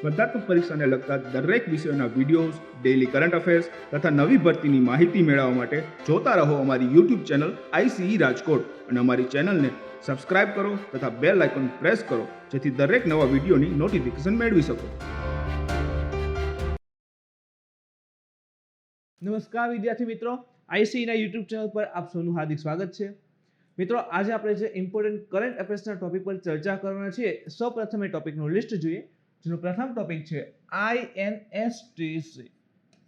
સ્પર્ધાત્મક પરીક્ષાને લગતા દરેક વિષયોના વિડીયોઝ, ડેઇલી કરંટ અફેર્સ તથા નવી ભરતીની માહિતી મેળવવા માટે જોતા રહો અમારી યુટ્યુબ ચેનલ ICE રાજકોટ અને અમારી ચેનલને સબસ્ક્રાઇબ કરો તથા બેલ આઇકોન પ્રેસ કરો જેથી દરેક નવા વિડીયોની નોટિફિકેશન મેળવી શકો. નમસ્કાર વિદ્યાર્થી મિત્રો, ICE ના યુટ્યુબ ચેનલ પર આપ સૌનું હાર્દિક સ્વાગત છે. મિત્રો, આજે આપણે જે ઇમ્પોર્ટન્ટ કરંટ અફેર્સના ટોપિક પર ચર્ચા કરવાના છીએ. સૌપ્રથમ એ ટોપિકનું લિસ્ટ જોઈએ, જેનો પ્રથમ ટોપિક છે INSTC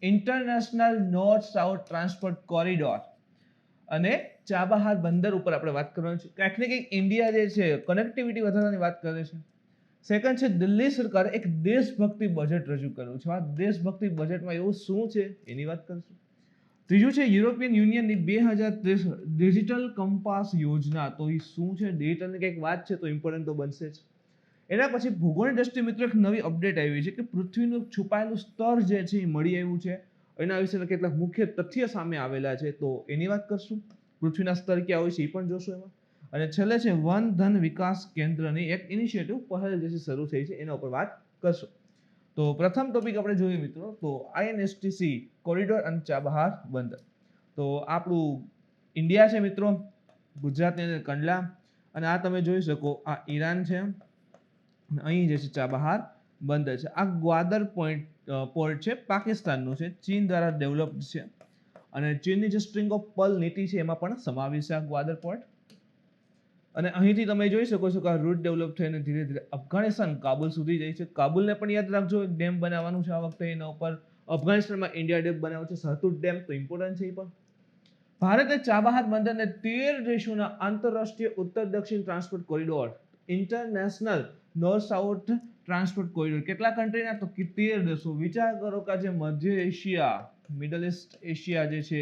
international north south transport corridor અને ચાબહાર બંદર ઉપર આપણે વાત કરવાની છે. કંઈક ને કંઈક ઇન્ડિયા જે છે કનેક્ટિવિટી વધારવાની વાત કરે છે. સેકન્ડ છે દિલ્હી સરકારે એક દેશભક્તિ બજેટ રજૂ કર્યું છે. આ દેશભક્તિ બજેટમાં એવું શું છે એની વાત કરીશું. ત્રીજું છે યુરોપિયન યુનિયનની 2030 ડિજિટલ કંપાસ યોજના. તો એ શું છે? ડિજિટલની કંઈક વાત છે તો ઇમ્પોર્ટન્ટ તો બનશે જ. એના પછી ભૂગોળની દ્રષ્ટિએ મિત્રો એક નવી અપડેટ આવી છે કે પૃથ્વીનું છુપાયેલું સ્તર જે છે એ મળી આવ્યું છે. એના વિશેના કેટલાક મુખ્ય તથ્ય સામે આવેલા છે તો એની વાત કરશું. પૃથ્વીના સ્તર ક્યાં હોય છે એ પણ જોશું એમાં. અને છેલ્લે છે વન ધન વિકાસ કેન્દ્રની એક ઇનિશિયેટિવ પહેલ જે છે શરૂ થઈ છે એના ઉપર વાત કરશું. તો પ્રથમ ટોપિક આપણે જોઈએ મિત્રો, તો INSTC કોરિડોર અને ચાબહાર બંદર. તો આપણું ઇન્ડિયા છે મિત્રો, ગુજરાતની અંદર કંડલા, અને આ તમે જોઈ શકો આ ઈરાન છે, અને અહીં જે છે ચાબહાર બંદર છે. આ ગ્વાદર પોર્ટ છે, પાકિસ્તાનનું છે, ચીન દ્વારા ડેવલપ્ડ છે, અને ચીનની જે સ્ટ્રિંગ ઓફ પર્લ નીતિ છે એમાં પણ સમાવેશ છે આ ગ્વાદર પોર્ટ. અને અહીંથી તમે જોઈ શકો છો કે આ રૂટ ડેવલપ થઈને ધીરે ધીરે અફઘાનિસ્તાન કાબુલ સુધી જાય છે. કાબુલને પણ યાદ રાખજો, એક ડેમ બનાવવાનું છે આ વખતે એના ઉપર. અફઘાનિસ્તાનમાં ઇન્ડિયા ડેમ બનાવ્યો છે, સરતુટ ડેમ, તો ઇમ્પોર્ટન્ટ છે એ પણ. ભારતે ચાબહાર બંદરને 13 દેશોના આંતરરાષ્ટ્રીય ઉત્તર દક્ષિણ transport corridor, international north south transport corridor, કેટલા કન્ટ્રીના? તો 13 દેશો. વિચાર કરો કે જે મધ્ય એશિયા, મિડલ ઇસ્ટ એશિયા જે છે,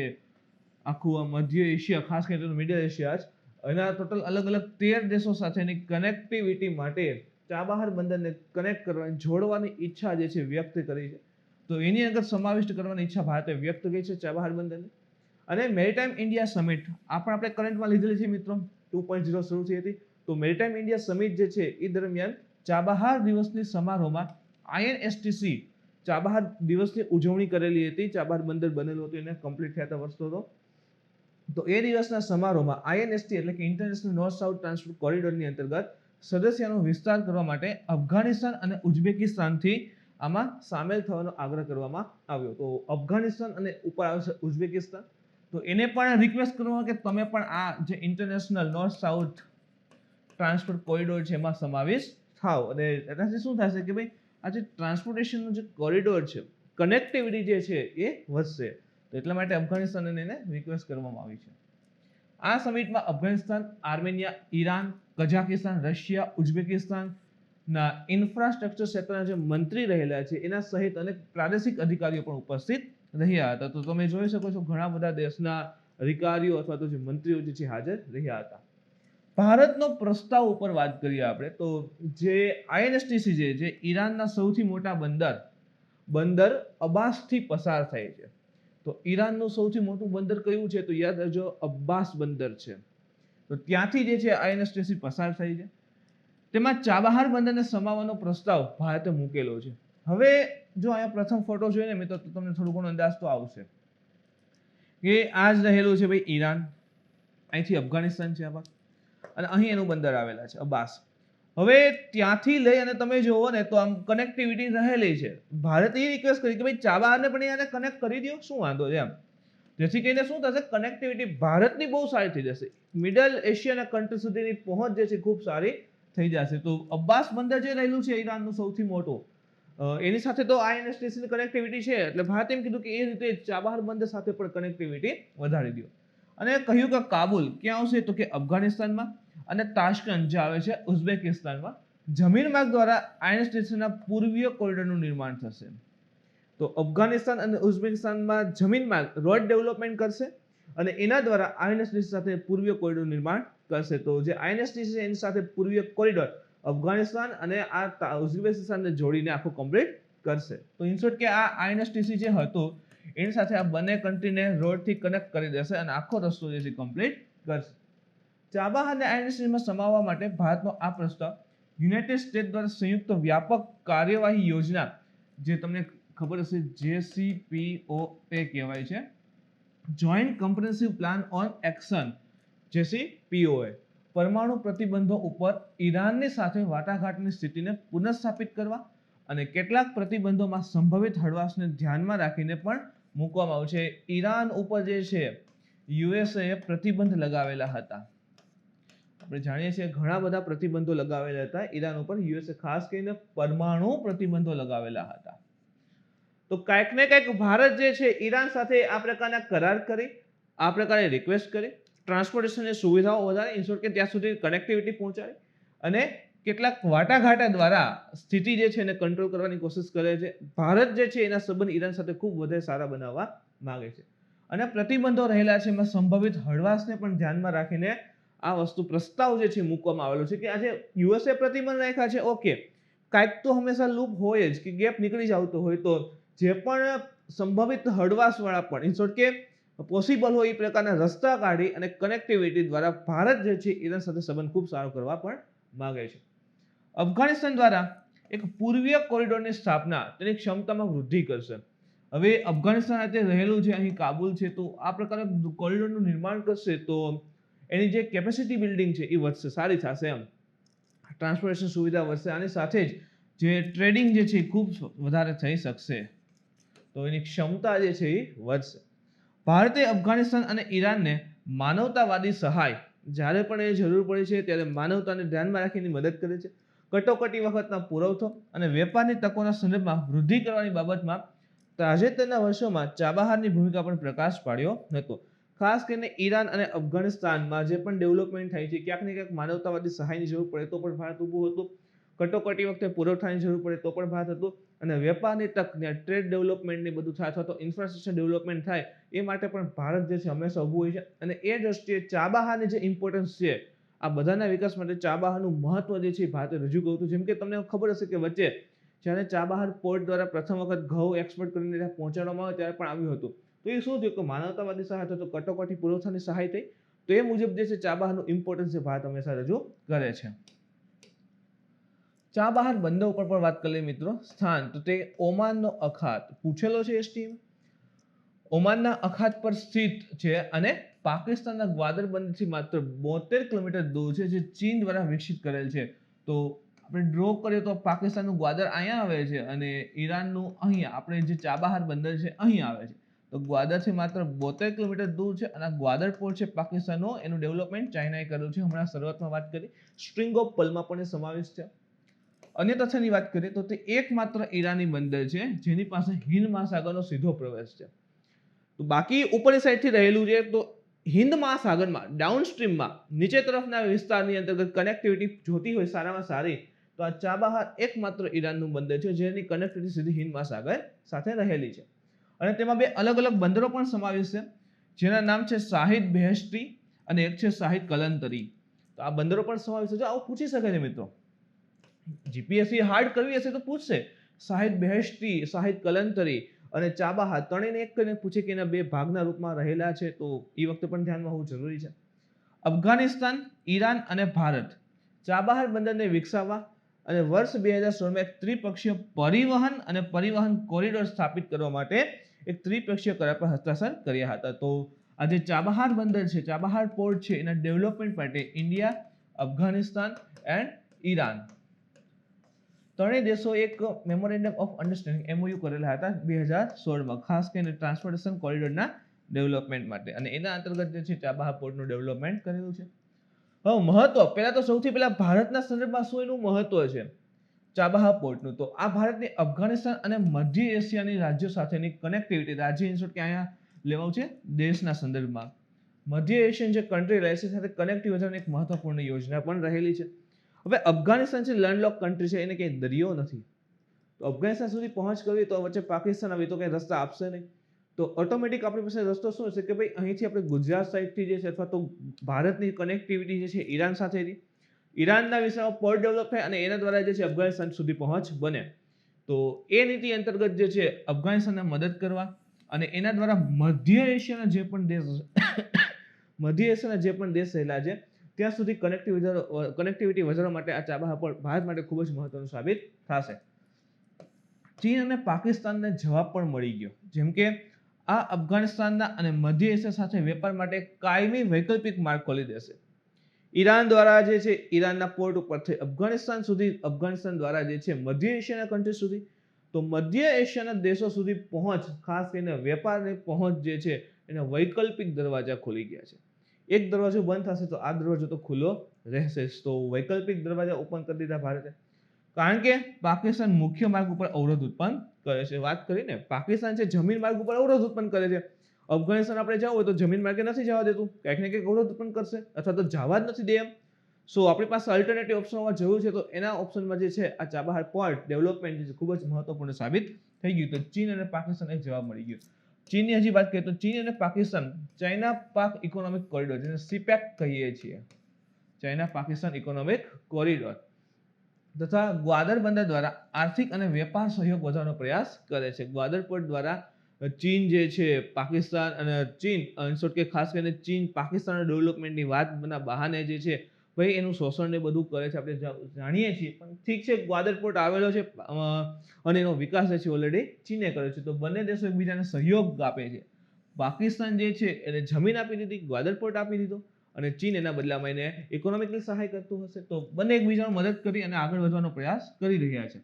આખું આ મધ્ય એશિયા, ખાસ કરીને મિડલ એશિયા જ, એના ટોટલ અલગ અલગ 13 દેશો સાથેની કનેક્ટિવિટી માટે ચાબહાર બંદરને કનેક્ટ કરવાની, જોડવાની ઈચ્છા જે છે વ્યક્ત કરી છે. તો એની અંદર સમાવિષ્ટ કરવાની ઈચ્છા ભારતે વ્યક્ત કરી છે ચાબહાર બંદરને. અને મેરીટાઈમ ઇન્ડિયા સમિટ આ પણ આપણે કરંટમાં લીધેલી છે મિત્રો, 2.0 શરૂ થઈ હતી. તો મેરીટાઈમ ઇન્ડિયા સમિટ જે છે એ દરમિયાન ચાબહાર દિવસની સમારોહમાં INSTC ચાબહાર દિવસની ઉજવણી કરેલી હતી. ચાબહાર બંદર બનેલું હતું, એને કમ્પ્લીટ થયા હતા વર્ષો તો. તો એ દિવસના સમારોહમાં INST એટલે કે ઇન્ટરનેશનલ નોર્થ સાઉથ ટ્રાન્સપોર્ટ કોરિડોરની અંતર્ગત સદસ્યનો વિસ્તાર કરવા માટે અફઘાનિસ્તાન અને ઉઝબેકિસ્તાનથી આમાં સામેલ થવાનો આગ્રહ કરવામાં આવ્યો. તો અફઘાનિસ્તાન અને ઉપર આવે છે ઉઝબેકિસ્તાન. તો એને પણ રિક્વેસ્ટ કરવામાં કે તમે પણ આ જે international north south transport corridor છે એમાં સમાવેશ થાવ. અને એનાથી શું થશે કે ભાઈ આ જે ટ્રાન્સપોર્ટેશનનો જે કોરિડોર છે, કનેક્ટિવિટી જે છે એ વધશે. તો એટલા માટે અફઘાનિસ્તાન એને રિક્વેસ્ટ કરવામાં આવી છે. આ સમિટમાં Afghanistan, Armenia, Iran, Kazakhstan, Russia, ઉઝબેકિસ્તાનના ઇન્ફ્રાસ્ટ્રક્ચર ક્ષેત્રના જે મંત્રી રહેલા છે એના સહિત અનેક પ્રાદેશિક અધિકારીઓ પણ ઉપસ્થિત રહ્યા હતા. તો તમે જોઈ શકો છો ઘણા બધા દેશના અધિકારીઓ અથવા તો જે મંત્રીઓ જે છે હાજર રહ્યા હતા. ભારતનો પ્રસ્તાવ ઉપર વાત કરીએ આપણે, તો જે INSTC જે ઈરાનના સૌથી મોટા બંદર અબ્બાસથી પસાર થાય છે. તો ઈરાનનું સૌથી મોટું બંદર કયું છે? તો યાદ રાખજો, અબ્બાસ બંદર છે. તો ત્યાંથી જે છે INSTC પસાર થઈ છે. તેમાં ચાબહાર બંદરને સમાવવાનો પ્રસ્તાવ ભારતે મૂકેલો છે. હવે જો અહીંયા પ્રથમ ફોટો જોઈએ ને મિત્રો, તો તમને થોડું ઘણો અંદાજ તો આવશે કે આ જ રહેલું છે ભાઈ ઈરાન, અહીંથી અફઘાનિસ્તાન છે આમાં, અને અહીં એનું બંદર આવેલા છે અબ્બાસ. હવે ત્યાંથી લઈ અને તમે જોવો ને તો આમ કનેક્ટિવિટી રહેલી છે. ભારતે એ રિક્વેસ્ટ કરી કે ભાઈ ચાબહારને પણ એને કનેક્ટ કરી દો, શું વાંધો છે એમ. જેથી કરીને શું થશે, કનેક્ટિવિટી ભારતની બહુ સારી થઈ જશે. મિડલ એશિયાના કન્ટ્રી સુધીની પહોંચ જે છે ખૂબ સારી થઈ જશે. તો અબ્બાસ બંદર જે રહેલું છે ઈરાનનું સૌથી મોટું, એની સાથે તો INSTC ની કનેક્ટિવિટી છે. એટલે ભારતે એમ કીધું કે એ રીતે ચાબહાર બંદર સાથે પણ કનેક્ટિવિટી વધારી દો. અને કહ્યું કે કાબુલ ક્યાં આવશે? તો કે અફઘાનિસ્તાનમાં, અને તાશ્કંદ જે આવે છે ઉઝબેકિસ્તાનમાં. જમીન માર્ગ દ્વારા INSTCના પૂર્વીય કોરિડોરનું નિર્માણ થશે. તો અફઘાનિસ્તાન અને ઉઝબેકિસ્તાનમાં જમીન માર્ગ રોડ ડેવલપમેન્ટ કરશે, અને એના દ્વારા INSTC સાથે પૂર્વીય કોરિડોર નિર્માણ કરશે. તો જે INSTC છે એની સાથે પૂર્વીય કોરિડોર અફઘાનિસ્તાન અને આ ઉઝબેકિસ્તાનને જોડીને આખું કમ્પ્લીટ કરશે. તો ઇન શોર્ટ કે આ INSTC જે હતો એની સાથે આ બંને કન્ટ્રીને રોડથી કનેક્ટ કરી દેશે અને આખો રસ્તો જે છે કમ્પ્લીટ કરશે. ચાબહારને INSTCમાં સમાવવા માટે ભારતનો આ પ્રસ્તાવ યુનાઇટેડ સ્ટેટ દ્વારા સંયુક્ત વ્યાપક કાર્યવાહી યોજના, જે તમને ખબર હશે JCPOA કહેવાય છે, joint comprehensive plan on action, JCPOA, પરમાણુ પ્રતિબંધો ઉપર ઈરાનની સાથે વાટાઘાટની સ્થિતિને પુનઃસ્થાપિત કરવા અને કેટલાક પ્રતિબંધોમાં સંભવિત હળવાશને ધ્યાનમાં રાખીને પણ મૂકવામાં આવ્યું છે. ઈરાન ઉપર જે છે યુએસએ પ્રતિબંધ લગાવેલા હતા. આપણે જાણીએ છીએ ઘણા બધા પ્રતિબંધો લગાવેલા હતા ઈરાન ઉપર. યુએસએ ખાસ કરીને પરમાણુ પ્રતિબંધો લગાવેલા હતા. તો કાંઈક ને કાંઈક ભારત જે છે ઈરાન સાથે આ પ્રકારના કરાર કરી, આ પ્રકારે રિક્વેસ્ટ કરી, ટ્રાન્સપોર્ટેશનની સુવિધાઓ વધારે, ઇન્શ્યોર કે ત્યાં સુધી કનેક્ટિવિટી પહોંચાડે અને કેટલાક વાટાઘાટા દ્વારા સ્થિતિ જે છે એને કંટ્રોલ કરવાની કોશિશ કરે છે. ભારત જે છે એના સંબંધ ઈરાન સાથે ખૂબ વધારે સારા બનાવવા માંગે છે અને પ્રતિબંધો રહેલા છે એમાં સંભવિત હળવાશને પણ ધ્યાનમાં રાખીને આ વસ્તુ પ્રસ્તાવ જે છે મૂકવામાં આવેલો છે કે આજે યુએસએ પ્રતિબંધ રાખ્યા છે, ઓકે, કાંઈક તો હંમેશા લૂપ હોય જ કે ગેપ નીકળી જ આવતો હોય, તો જે પણ સંભવિત હળવાશવાળા પણ ઇન્શ્યોર કે પોસિબલ હોય એ પ્રકારના રસ્તા કાઢી અને કનેક્ટિવિટી દ્વારા ભારત જે છે ઈરાન સાથે સંબંધ ખૂબ સારો કરવા પણ માંગે છે. અફઘાનિસ્તાન દ્વારા એક પૂર્વીય કોરિડોરની સ્થાપના તેની ક્ષમતામાં વૃદ્ધિ કરશે. હવે અફઘાનિસ્તાન અત્યારે રહેલું છે અહીં કાબુલ છે, તો આ પ્રકારના કોરિડોરનું નિર્માણ કરશે તો એની જે કેપેસિટી બિલ્ડિંગ છે એ વધશે, સારી થશે, એમ ટ્રાન્સપોર્ટેશન સુવિધા વધશે, આની સાથે જ જે ટ્રેડિંગ જે છે એ ખૂબ વધારે થઈ શકશે, તો એની ક્ષમતા જે છે એ વધશે. ભારતે અફઘાનિસ્તાન અને ઈરાનને માનવતાવાદી સહાય જ્યારે પણ એ જરૂર પડે છે ત્યારે માનવતાને ધ્યાનમાં રાખીને મદદ કરે છે. કટોકટી વખતના પુરવઠો અને વેપારની તકોના સંદર્ભમાં વૃદ્ધિ કરવાની બાબતમાં તાજેતરના વર્ષોમાં ચાબહારની ભૂમિકા પણ પ્રકાશ પાડ્યો હતો. ખાસ કરીને ઈરાન અને અફઘાનિસ્તાનમાં જે પણ ડેવલપમેન્ટ થાય છે ક્યાંક ને ક્યાંક માનવતાવાદી સહાયની જરૂર પડે તો પણ ભારત ઊભું હતું, કટોકટી વખતે પુરવઠાની જરૂર પડે તો પણ ભારત હતું, અને વેપારની તક, ટ્રેડ ડેવલપમેન્ટની બધું થાય અથવા તો ઇન્ફ્રાસ્ટ્રક્ચર ડેવલપમેન્ટ થાય એ માટે પણ ભારત જે છે હંમેશા ઊભું હોય છે. અને એ દ્રષ્ટિએ ચાબહારની જે ઇમ્પોર્ટન્સ છે આ બધાના વિકાસ માટે ચાબહારનું મહત્વ જે છે ભારતે રજૂ કર્યું હતું. જેમ કે તમને ખબર હશે કે વચ્ચે જ્યારે ચાબહાર પોર્ટ દ્વારા પ્રથમ વખત ઘઉં એક્સપોર્ટ કરીને ત્યાં પહોંચાડવામાં આવે ત્યારે પણ આવ્યું હતું. તો એ શું થયું કે માનવતાવાદી સહાય તો કટોકટી પુરવઠાની સહાય થઈ, તો એ મુજબ જે છે ચાબહારનું ઇમ્પોર્ટન્સ છે ભારત હંમેશા રજૂ કરે છે. ચાબહાર બંદર ઉપર પણ વાત કરીએ મિત્રો. સ્થાન તો તે ઓમાનનો અખાત પૂછેલો છે એસટી. ઓમાનના અખાત પર સ્થિત છે અને પાકિસ્તાનના ગ્વાદર બંદરથી માત્ર 72 કિલોમીટર દૂર છે, જે ચીન દ્વારા વિકસિત કરેલ છે. તો આપણે ડ્રો કરીએ તો પાકિસ્તાનનું ગ્વાદર અહીંયા આવે છે અને ઈરાનનું અહીંયા, આપણે જે ચાબહાર બંદર છે અહીં આવે છે. તો ગ્વાદરથી માત્ર 72 કિલોમીટર દૂર છે અને ગ્વાદર પોર્ટ છે પાકિસ્તાનનો, એનું ડેવલપમેન્ટ ચાઇનાએ કર્યું છે. હમણાં શરૂઆતમાં વાત કરી, સ્ટ્રિંગ ઓફ પર્લમાં પણ એ સમાવેશ છે. અન્ય તથ્યની વાત કરીએ તો તે એકમાત્ર ઈરાની બંદર છે જેની પાસે હિન્દ મહાસાગરનો સીધો પ્રવેશ છે. તો બાકી ઉપરની સાઈડથી રહેલું છે, તો હિન્દ મહાસાગરમાં ડાઉનસ્ટ્રીમમાં નીચે તરફના વિસ્તારની અંતર્ગત કનેક્ટિવિટી જોતી હોય સારામાં સારી, તો આ ચાબહાર એકમાત્ર ઈરાનનું બંદર છે જેની કનેક્ટિવિટી સીધી હિન્દ મહાસાગર સાથે રહેલી છે. અને તેમાં બે અલગ અલગ બંદરો પણ સમાવેશ છે જેના નામ છે શાહિદ બેહેશ્તી અને એક છે શાહિદ કલંતરી. તો આ બંદરો પણ સમાવેશ છે. આવું પૂછી શકે છે મિત્રો, જીપીએસસી હાર્ડ કરવી હશે તો પૂછશે શાહિદ બેહેશ્તી, શાહિદ કલંતરી અને ચાબહાર ત્રણેયને એક કરીને પૂછે કે એના બે ભાગના રૂપમાં રહેલા છે, તો એ વખતે પણ ધ્યાનમાં હોવું જરૂરી છે. અફઘાનિસ્તાન, ઈરાન અને ભારત ચાબહાર બંદરને વિકસાવવા અને વર્ષ 2016માં એક ત્રિપક્ષીય પરિવહન અને પરિવહન કોરિડોર સ્થાપિત કરવા માટે એક ત્રિપક્ષીય કરાર પર હસ્તાક્ષર કર્યા હતા. તો આ જે ચાબહાર બંદર છે, ચાબહાર પોર્ટ છે, એના ડેવલપમેન્ટ માટે ઇન્ડિયા, અફઘાનિસ્તાન એન્ડ ઈરાન ત્રણેય દેશો એક મેમોરેન્ડમ ઓફ અન્ડરસ્ટેન્ડિંગ MOU કરેલા હતા 2016માં, ખાસ કરીને ટ્રાન્સપોર્ટેશન કોરિડોરના ડેવલપમેન્ટ માટે, અને એના અંતર્ગત જે છે ચાબહાર પોર્ટનું ડેવલપમેન્ટ કરેલું છે. હવે મહત્વ, પહેલા તો સૌથી પહેલા ભારતના સંદર્ભમાં શું એનું મહત્વ છે ચાબહાર પોર્ટનું, તો આ ભારતની અફઘાનિસ્તાન અને મધ્ય એશિયાની રાજ્યો સાથેની કનેક્ટિવિટી, રાજ્ય ઇન્સ્યોર કે અહીંયા લેવાયું છે દેશના સંદર્ભમાં, મધ્ય એશિયન જે કન્ટ્રી રહે છે સાથે કનેક્ટિવ એક મહત્વપૂર્ણ યોજના પણ રહેલી છે. હવે અફઘાનિસ્તાન છે લેન્ડલોક કન્ટ્રી છે, એને કંઈ દરિયો નથી, તો અફઘાનિસ્તાન સુધી પહોંચ કરવી તો વચ્ચે પાકિસ્તાન આવી તો કંઈ રસ્તા આપશે નહીં, તો ઓટોમેટિક આપણી પાસે રસ્તો શું હશે કે ભાઈ અહીંથી આપણે ગુજરાત સાઈડથી જે છે અથવા તો ભારતની કનેક્ટિવિટી જે છે ઈરાન સાથેની, ઈરાનના વિસ્તારમાં પોર્ટ ડેવલપ થાય અને એના દ્વારા જે છે અફઘાનિસ્તાન સુધી પહોંચ બને. તો એ નીતિ અંતર્ગત જે છે અફઘાનિસ્તાનને મદદ કરવા અને એના દ્વારા મધ્ય એશિયાના જે પણ દેશ રહેલા છે ત્યાં સુધી કનેક્ટિવિટી વધારવા માટે આ ચાબહાર પોર્ટ ભારત માટે ખૂબ જ મહત્વનું સાબિત થશે. ચીન અને પાકિસ્તાનને જવાબ પણ મળી ગયો, જેમ કે આ અફઘાનિસ્તાનના અને મધ્ય એશિયા સાથે વેપાર માટે કાયમી વૈકલ્પિક માર્ગ ખોલી દેશે. ઈરાન દ્વારા જે છે ઈરાનના પોર્ટ ઉપરથી અફઘાનિસ્તાન દ્વારા જે છે મધ્ય એશિયાના કન્ટ્રી સુધી, તો મધ્ય એશિયાના દેશો સુધી પહોંચ, ખાસ કરીને વેપારની પહોંચ જે છે એના વૈકલ્પિક દરવાજા ખોલી ગયા છે. એક દરવાજો બંધ થશે તો આ દરવાજો તો ખુલ્લો રહેશે જ. તો વૈકલ્પિક દરવાજા ઓપન કરી દીધા ભારતે, કારણ કે પાકિસ્તાન મુખ્ય માર્ગ ઉપર અવરોધ ઉત્પન્ન કરે છે. વાત કરીને પાકિસ્તાન છે જમીન માર્ગ ઉપર અવરોધ ઉત્પન્ન કરે છે. અફઘાનિસ્તાન આપણે જવું હોય તો જમીન માર્ગે નથી જવા દેતું, કંઈક ને કંઈક અવરોધ ઉત્પન્ન કરશે અથવા તો જવા જ નથી દે એમ. સો આપણી પાસે અલ્ટરનેટિવ ઓપ્શનોમાં જવું છે તો એના ઓપ્શનમાં જે છે આ ચાબહાર પોર્ટ ડેવલપમેન્ટ જે ખૂબ જ મહત્વપૂર્ણ સાબિત થઈ ગયું. તો ચીન અને પાકિસ્તાન એક જવાબ મળી ગયો. ચીનની હજી વાત કરીએ તો ચીન અને પાકિસ્તાન ચાઇના પાક ઇકોનોમિક કોરિડોર, જેને સીપેક કહીએ છીએ, ચાઇના પાકિસ્તાન ઇકોનોમિક કોરિડોર તથા ગ્વાદર બંદર દ્વારા આર્થિક અને વેપાર સહયોગ વધારવાનો પ્રયાસ કરે છે. ગ્વાદર પોર્ટ દ્વારા ચીન જે છે પાકિસ્તાન અને ચીન કે ખાસ કરીને ચીન પાકિસ્તાનના ડેવલપમેન્ટની વાતના બહાને જે છે ભાઈ એનું શોષણ ને બધું કરે છે, આપણે જાણીએ છીએ. પણ ઠીક છે, ગ્વાદર પોર્ટ આવેલો છે અને એનો વિકાસ જે છે ઓલરેડી ચીને કર્યો છે. તો બંને દેશો એકબીજાને સહયોગ આપે છે. પાકિસ્તાન જે છે એને જમીન આપી દીધી, ગ્વાદર પોર્ટ આપી દીધો, અને ચીન એના બદલામાં એને ઇકોનોમિકલી સહાય કરતું હશે. તો બંને એકબીજાને મદદ કરી અને આગળ વધવાનો પ્રયાસ કરી રહ્યા છે.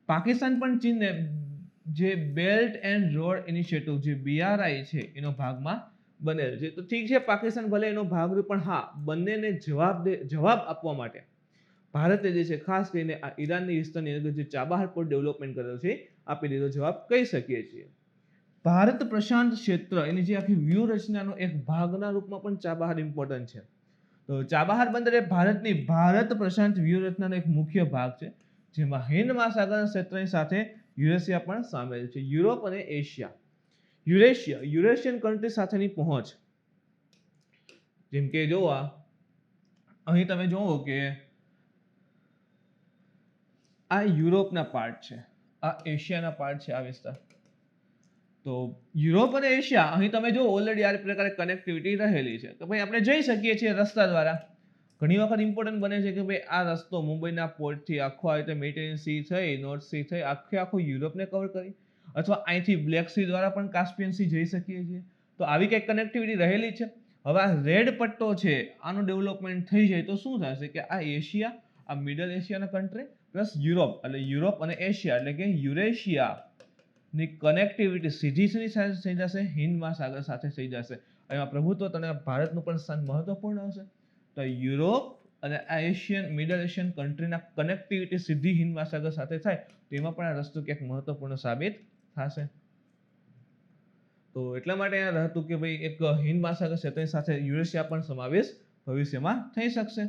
પાકિસ્તાન પણ ચીનને જે બેલ્ટ એન્ડ રોડ ઇનિશિયેટિવ જે BRI છે એનો ભાગમાં બનેલ છે. તો ઠીક છે, પાકિસ્તાન ભલે એનો ભાગ રહ્યો, પણ હા, બંનેને જવાબ આપવા માટે ભારતે જે છે ખાસ કરીને આ ઈરાનની વિસ્તારની અંદર જે ચાબહાર પોર્ટ ડેવલપમેન્ટ કરેલો છે આપી દીધો જવાબ કહી શકીએ છીએ. ભારત પ્રશાંત ક્ષેત્ર એની જે આખી વ્યૂહરચનાનો એક ભાગના રૂપમાં પણ ચાબહાર ઇમ્પોર્ટન્ટ છે. તો ચાબહાર બંદર એ ભારત પ્રશાંત વ્યૂહરચનાનો એક મુખ્ય ભાગ છે, જેમાં હિન્દ મહાસાગરના ક્ષેત્રની સાથે યુરેશિયા પણ સામેલ છે. યુરોપ અને યુરેશિયન કન્ટ્રી સાથેની પહોંચ, જેમ કે જોવા અહીં તમે જોવો કે આ યુરોપના પાર્ટ છે, આ એશિયાના પાર્ટ છે, આ વિસ્તાર. તો યુરોપ અને એશિયા અહીં તમે જો ઓલરેડી આ પ્રકારે કનેક્ટિવિટી રહેલી છે. તો ભાઈ આપણે જઈ શકીએ છીએ રસ્તા દ્વારા. ઘણી વખત ઇમ્પોર્ટન્ટ બને છે કે ભાઈ આ રસ્તો મુંબઈના પોર્ટથી આખો આ રીતે મેડિટેરિયન સી થઈ, નોર્થ સી થઈ, આખો યુરોપને કવર કરી, અથવા અહીંથી બ્લેક સી દ્વારા પણ કાસ્પિયન સી જઈ શકીએ છીએ. તો આવી કંઈક કનેક્ટિવિટી રહેલી છે. હવે આ રેડ પટ્ટો છે આનું ડેવલપમેન્ટ થઈ જાય તો શું થશે કે આ એશિયા, આ મિડલ એશિયાના કન્ટ્રી પ્લસ યુરોપ, એટલે યુરોપ અને એશિયા એટલે કે યુરેશિયાની કનેક્ટિવિટી સીધી થઈ જશે, હિન્દ મહાસાગર સાથે થઈ જશે. એમાં પ્રભુત્વ અને ભારતનું પણ સ્થાન મહત્વપૂર્ણ હશે. તો યુરોપ અને આ મિડલ એશિયન કન્ટ્રીના કનેક્ટિવિટી સીધી હિન્દ મહાસાગર સાથે થાય તો એમાં પણ આ રસ્તો ક્યાંક મહત્વપૂર્ણ સાબિત થશે. તો એટલા માટે આ હતું કે ભાઈ એક હિન્દ મહાસાગર ક્ષેત્રની સાથે યુરેશિયા પણ સમાવેશ ભવિષ્યમાં થઈ શકશે.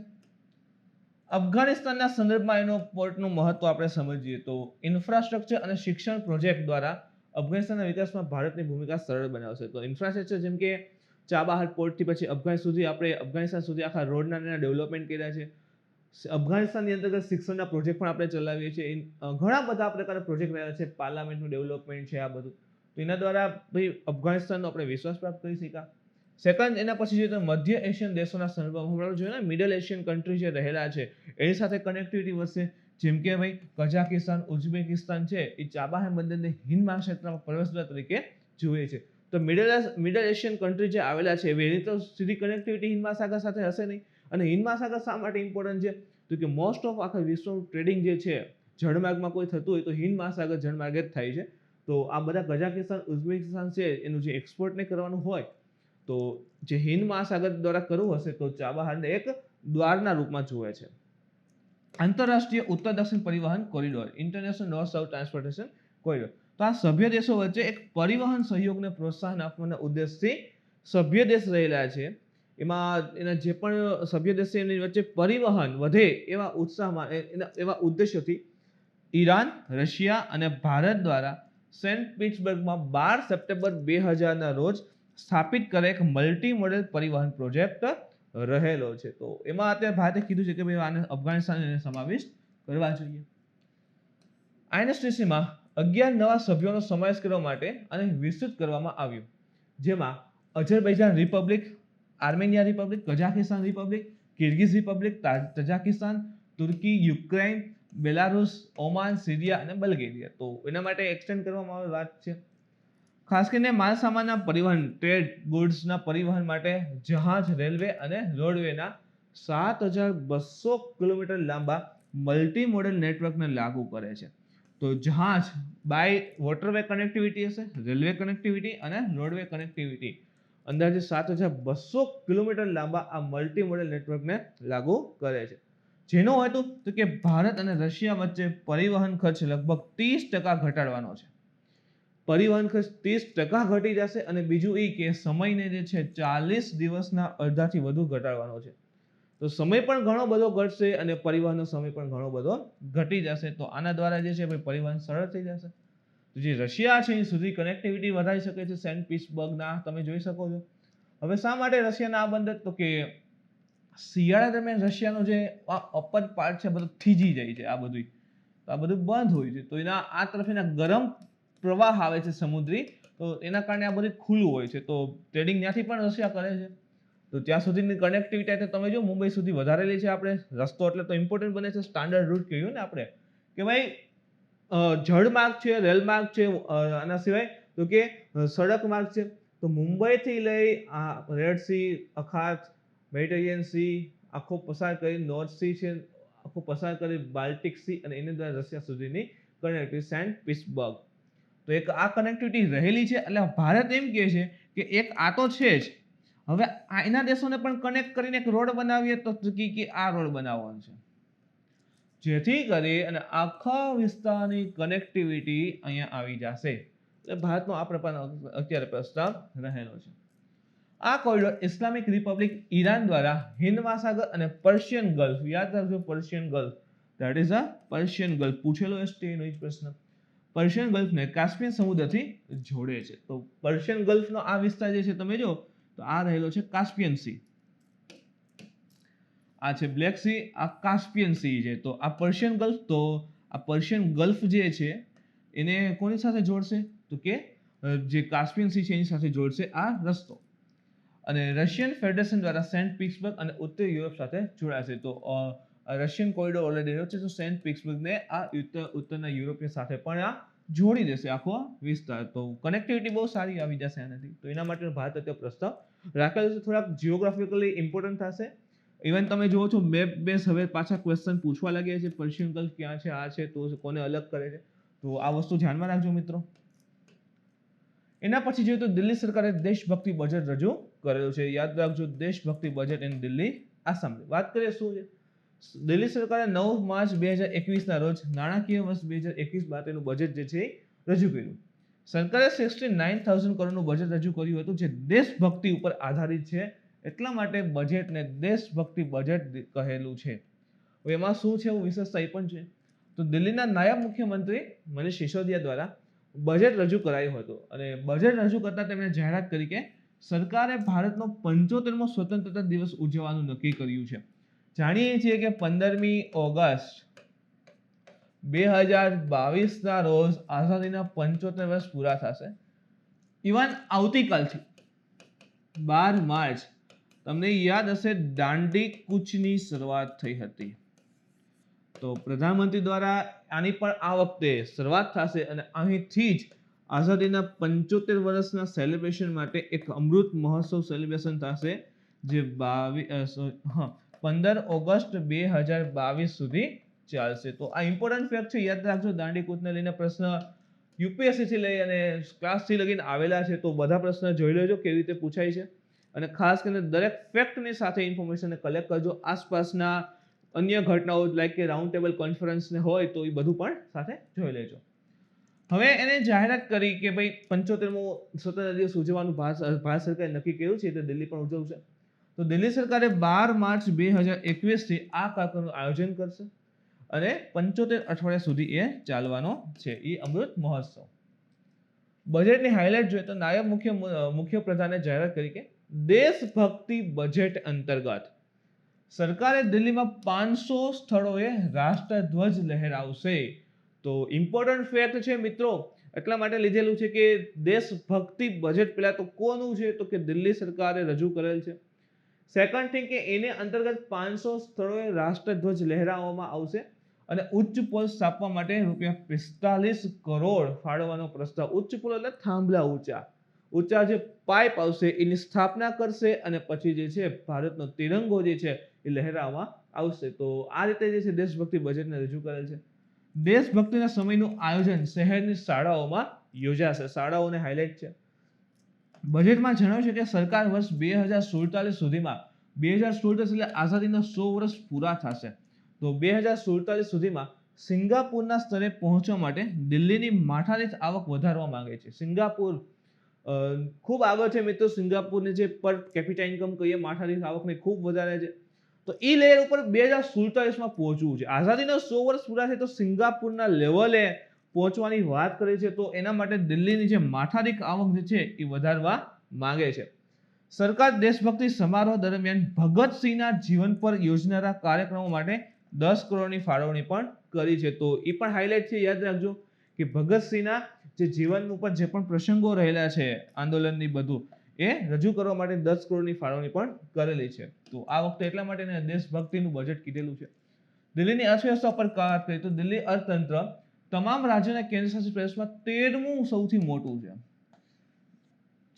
અફઘાનિસ્તાનના સંદર્ભમાં એનો પોર્ટનું મહત્વ આપણે સમજીએ તો ઇન્ફ્રાસ્ટ્રક્ચર અને શિક્ષણ પ્રોજેક્ટ દ્વારા અફઘાનિસ્તાનના વિકાસમાં ભારતની ભૂમિકા સરળ બનાવશે. તો ઇન્ફ્રાસ્ટ્રક્ચર જેમ કે ચાબહાર પોર્ટથી પછી અફઘાનિસ્તાન સુધી આખા રોડના ડેવલપમેન્ટ કર્યા છે. અફઘાનિસ્તાનની અંતર્ગત શિક્ષણના પ્રોજેક્ટ પણ આપણે ચલાવીએ છીએ. ઘણા બધા પ્રકારના પ્રોજેક્ટ રહ્યા છે, પાર્લામેન્ટનું ડેવલપમેન્ટ છે, આ બધું. તો એના દ્વારા ભાઈ અફઘાનિસ્તાનનો આપણે વિશ્વાસ પ્રાપ્ત કરી શક્યા. સેકન્ડ, એના પછી જોઈએ તો મધ્ય એશિયન દેશોના સંદર્ભમાં આપણે જોઈએ ને મિડલ એશિયન કન્ટ્રી જે રહેલા છે એની સાથે કનેક્ટિવિટી વધશે. જેમ કે ભાઈ કઝાકિસ્તાન, ઉઝબેકિસ્તાન છે એ ચાબહાર બંદરને હિન્દ મહાક્ષેત્રમાં પ્રવેશદ્વાર તરીકે જુએ છે. તો મિડલ એશિયન કન્ટ્રી જે આવેલા છે એની તો સીધી કનેક્ટિવિટી હિન્દ મહાસાગર સાથે હશે નહીં. અને હિન્દ મહાસાગર શા માટે ઇમ્પોર્ટન્ટ છે? તો કે મોસ્ટ ઓફ આખા વિશ્વનું ટ્રેડિંગ જે છે જળમાર્ગમાં કોઈ થતું હોય તો હિન્દ મહાસાગર જળમાર્ગે જ થાય છે. તો આ બધા કઝાકિસ્તાન, ઉઝબેકિસ્તાન છે એનું જે એક્સપોર્ટ ને કરવાનું હોય તો જે હિન્દ મહાસાગર દ્વારા કરવું હશે તો ચાબહારને એક દ્વારના રૂપમાં જુએ છે. આંતરરાષ્ટ્રીય ઉત્તર દક્ષિણ પરિવહન corridor, international north south transportation corridor. તો આ સભ્ય દેશો વચ્ચે એક પરિવહન સહયોગને પ્રોત્સાહન આપવાના ઉદ્દેશથી સભ્ય દેશ રહેલા છે. એમાં એના જે પણ સભ્ય દેશ છે એની વચ્ચે પરિવહન વધે એવા ઉત્સાહમાં એવા ઉદ્દેશ્યથી ઈરાન, રશિયા અને ભારત દ્વારા સેન્ટ પીટર્સબર્ગમાં 12 સપ્ટેમ્બર 2000ના રોજ સ્થાપિત કરેલ એક મલ્ટી મોડેલ પરિવહન પ્રોજેક્ટ રહેલો છે. તો એમાં અત્યારે ભારતે કીધું છે કે ભાઈ આને અફઘાનિસ્તાનને સમાવિષ્ટ કરવા જોઈએ. INSTCમાં 11 નવા સભ્યોનો સમાવેશ કરવા માટે અને વિસ્તૃત કરવામાં આવ્યું, જેમાં Azerbaijan republic, Armenia republic, Kazakhstan republic, Kyrgyz republic, Tajikistan, Turkey, Ukraine, Belarus, Oman, Syria અને બલ્ગેરિયા. તો એના માટે એક્સટેન્ડ કરવામાં આવે વાત છે. ખાસ કરીને માલ સામાનના પરિવહન, ટ્રેડ ગુડ્સના પરિવહન માટે જહાજ, રેલવે અને રોડવેના 7,200 કિલોમીટર લાંબા મલ્ટી મોડલ નેટવર્કને લાગુ કરે છે. તો જહાજ બાય વોટરવે કનેક્ટિવિટી હશે, રેલવે કનેક્ટિવિટી અને રોડવે કનેક્ટિવિટી, અંદાજે 7,200 કિલોમીટર લાંબા આ મલ્ટી મોડલ નેટવર્કને લાગુ કરે છે. જેનો હેતુ તો કે ભારત અને રશિયા વચ્ચે પરિવહન ખર્ચ લગભગ 30% ઘટાડવાનો છે. પરિવહન ખર્ચ 30% ઘટી જશે અને બીજું એ કે સમયને જે છે 40 દિવસના અડધાથી વધુ ઘટાડવાનો છે. તો સમય પણ ઘણો બધો ઘટશે અને પરિવહનનો સમય પણ ઘણો બધો ઘટી જશે. તો આના દ્વારા જે છે પરિવહન સરળ થઈ જશે. તો જે રશિયા છે એ સુધી કનેક્ટિવિટી વધારી શકે છે સેન્ટ પીટર્સબર્ગના, તમે જોઈ શકો છો. હવે શા માટે રશિયાના આ બંધ? તો કે શિયાળા દરમિયાન રશિયાનો જે અપર પાર્ટ છે બધું થીજી જાય છે, આ બધું બંધ હોય છે. તો એના આ તરફ એના ગરમ પ્રવાહ આવે છે સમુદ્રી, તો એના કારણે આ બધું ખુલ્લું હોય છે. તો ટ્રેડિંગ ત્યાંથી પણ રશિયા કરે છે. તો ત્યાં સુધીની કનેક્ટિવિટી તમે જો મુંબઈ સુધી વધારેલી છે આપણે. રસ્તો એટલે તો ઇમ્પોર્ટન્ટ બને છે, સ્ટાન્ડર્ડ રૂટ કહ્યું ને આપણે કે ભાઈ જળ માર્ગ છે, રેલ માર્ગ છે, આના સિવાય તો કે સડક માર્ગ છે. તો મુંબઈથી લઈ આ રેડ સી, અખાત, મેડિટેરિયન સી આખો પસાર કરી, નોર્થ સી છે આખો પસાર કરી, બાલ્ટિક સી અને એની દ્વારા રશિયા સુધીની કનેક્ટિવિટી સેન્ટ પીટર્સબર્ગ. તો એક આ કનેક્ટિવિટી રહેલી છે. એટલે ભારત એમ કહે છે કે એક આ તો છે જ, હવે એના દેશોને પણ કનેક્ટ કરીને એક રોડ બનાવીએ તો કે આ રોડ બનાવવાનો છે, જેથી કરી અને આખા વિસ્તારની કનેક્ટિવિટી અહીંયા આવી જશે. એટલે ભારતનો આ પ્રકારનો અત્યારે પ્રસ્તાવ રહેલો છે. આ કોરિડોર ઇસ્લામિક રિપબ્લિક ઈરાન દ્વારા હિન્દ મહાસાગર અને પર્શિયન ગલ્ફ, યાદ રાખજો Persian gulf, that is a Persian gulf, પૂછેલો એસટી નો જ પ્રશ્ન, પર્શિયન ગલ્ફને કાસ્પિયન સમુદ્રથી જોડે છે. તો પર્શિયન ગલ્ફનો આ વિસ્તાર જે છે તમે જો તો આ રહેલો છે કાસ્પિયન સી, આ છે બ્લેક સી, આ કાસ્પિયન સી છે. તો આ પર્શિયન ગલ્ફ, તો આ પર્શિયન ગલ્ફ જે છે એને કોની સાથે જોડશે? તો કે જે કાસ્પિયન સી છે એની સાથે જોડશે આ રસ્તો. અને રશિયન ફેડરેશન દ્વારા સેન્ટ પીટર્સબર્ગ અને ઉત્તર યુરોપ સાથે જોડાશે. તો રશિયન કોરિડોર ઓલરેડી રહ્યો છે, તો સેન્ટ પીટર્સબર્ગને આ ઉત્તરના યુરોપિયન સાથે પણ આ જોડી દેશે આખો વિસ્તાર. તો કનેક્ટિવિટી બહુ સારી આવી જશે આનાથી. તો એના માટે ભારત અત્યારે પ્રસ્તાવ રાખેલો છે. થોડાક જીઓગ્રાફિકલી ઇમ્પોર્ટન્ટ થશે. ઇવન તમે જુઓ છો મેપ બેઝ હવે પાછા ક્વેશ્ચન પૂછવા લાગ્યા છે, પર્શિયન ગલ્ફ ક્યાં છે, આ છે, તો કોને અલગ કરે છે. તો આ વસ્તુ ધ્યાનમાં રાખજો મિત્રો. એના પછી જોઈએ તો દિલ્હી સરકારે દેશભક્તિ બજેટ રજૂ કરેલું છે. યાદ રાખજો દેશભક્તિ બજેટ ઇન દિલ્હી આસામની વાત કરીએ શું છે. દિલ્હી સરકારે 9 માર્ચ 2021ના રોજ નાણાકીય વર્ષ 2021 માટેનું બજેટ જે છે રજૂ કર્યું. સરકારે 69,000 કરોડનું બજેટ રજૂ કર્યું હતું જે દેશભક્તિ ઉપર આધારિત છે. એટલા માટે બજેટને દેશભક્તિ બજેટ કહેલું છે. હવે એમાં શું છે એવું વિશેષતા એ પણ છે. તો દિલ્હીના નાયબ મુખ્યમંત્રી મનીષ સિસોદિયા દ્વારા બજેટ રજૂ કરાયું હતું અને બજેટ રજૂ કરતા તેમણે જાહેરાત કરી કે સરકારે ભારતનો 75મો સ્વતંત્રતા દિવસ ઉજવવાનું નક્કી કર્યું છે. જાણીએ છીએ કે 15મી ઓગસ્ટ 2022ના રોજ આઝાદીના 75 વર્ષ પૂરા થશે. ઇવન આવતીકાલથી 12 માર્ચ તમને યાદ હશે દાંડી કૂચની શરૂઆત થઈ હતી. તો પ્રધાનમંત્રી દ્વારા આની પણ આ વખતે શરૂઆત થશે અને અહીંથી જ આઝાદીના 75 વર્ષના સેલિબ્રેશન માટે એક અમૃત મહોત્સવ સેલિબ્રેશન થશે જે 15 ઓગસ્ટ 2022 સુધી ચાલશે. તો આ ઇમ્પોર્ટન્ટ ફેક્ટ છે, યાદ રાખજો. દાંડી કૂચને લઈને પ્રશ્ન યુપીએસસી થી લઈ અને ક્લાસથી લગીને આવેલા છે, તો બધા પ્રશ્ન જોઈ લેજો કેવી રીતે પૂછાય છે. અને ખાસ કરીને દરેક ફેક્ટની સાથે ઇન્ફોર્મેશન કલેક્ટ કરજો. આસપાસના અન્ય ઘટનાઓ લાઈક કે રાઉન્ડ ટેબલ કોન્ફરન્સ ને હોય તો એ બધું પણ સાથે જોઈ લેજો. હવે એને જાહેરાત કરી કે ભાઈ 75મો સ્વતંત્રતા દિવસ ઉજવવાનું ભારત સરકારે નક્કી કર્યું છે, તો દિલ્હી પણ ઉજવશે. તો દિલ્હી સરકારે 12 માર્ચ 2021 થી આ કાર્યક્રમનું આયોજન કરશે અને 75 અઠવાડિયા સુધી એ ચાલવાનો છે, એ અમૃત મહોત્સવ. બજેટની હાઇલાઇટ જોઈએ તો નાયબ મુખ્ય પ્રધાને જાહેરાત કરી કે દેશભક્તિ બજેટ અંતર્ગત સરકારે દિલ્હીમાં 500 સ્થળોએ રાષ્ટ્રધ્વજ લહેરાવશે. તો ઇમ્પોર્ટન્ટ ફેક્ટ છે મિત્રો, એટલા માટે લીધેલું છે કે દેશભક્તિ બજેટ પહેલા તો કોનું છે તો કે દિલ્હી સરકારે રજૂ કરેલ છે. સેકન્ડ થિંગ કે એને અંતર્ગત 500 સ્થળોએ રાષ્ટ્રધ્વજ લહેરાવવામાં આવશે અને ઉચ્ચ પોલ સ્થાપવા માટે ₹45 કરોડ ફાળવવાનો પ્રસ્તાવ. ઉચ્ચ પોલ એટલે થાંભલા ઊંચા જે પાઇપ આવશે એની સ્થાપના કરશે અને પછી જે છે ભારતનો તિરંગો જે છે એ લહેરાવવામાં આવશે. તો આ રીતે જે છે દેશભક્તિ બજેટને રજૂ કરેલ છે. દેશભક્તિના સમયનું આયોજન શહેરની શાળાઓમાં યોજાશે. શાળાઓને હાઇલાઇટ છે. બજેટમાં જણાવ્યું છે કે સરકાર વર્ષ 2047 સુધીમાં 2047 એટલે આઝાદીના 100 વર્ષ પૂરા થશે. તો 2047 સુધીમાં સિંગાપુરના સ્તરે પહોંચવા માટે દિલ્હીની માથાદીઠ આવક વધારવા માંગે છે. સિંગાપુર ખૂબ આગળ છે મિત્રો. સિંગાપુરની જે પર કેપિટા ઇન્કમ કહીએ માથાદીઠ આવકને ખૂબ વધારે છે. તો એ લેયર ઉપર 2047માં પહોંચવું છે. આઝાદીના 100 વર્ષ પૂરા થાય તો સિંગાપુરના લેવલે પહોંચવાની વાત કરી છે. તો એના માટે દિલ્હીની જે માથાદીઠ આવક જે છે એ વધારવા માંગે છે. સરકાર દેશભક્તિ સમારોહ દરમિયાન ભગતસિંહના જીવન પર યોજનારા કાર્યક્રમો માટે 10 કરોડની ફાળવણી પણ કરી છે. તો એ પણ હાઇલાઇટ છે. યાદ રાખજો કે ભગતસિંહના જે જીવન ઉપર જે પણ પ્રસંગો રહેલા છે આંદોલનની બધું એ રજૂ કરવા માટે 10 કરોડની ફાળવણી પણ કરેલી છે. તો આ વખતે એટલા માટે દેશભક્તિનું બજેટ કીધેલું છે. દિલ્હીની અર્થવ્યવસ્થા પર વાત કરીએ તો દિલ્હી અર્થતંત્ર તમામ રાજ્યોના કેન્દ્રશાસિત પ્રદેશમાં 13મું સૌથી મોટું છે.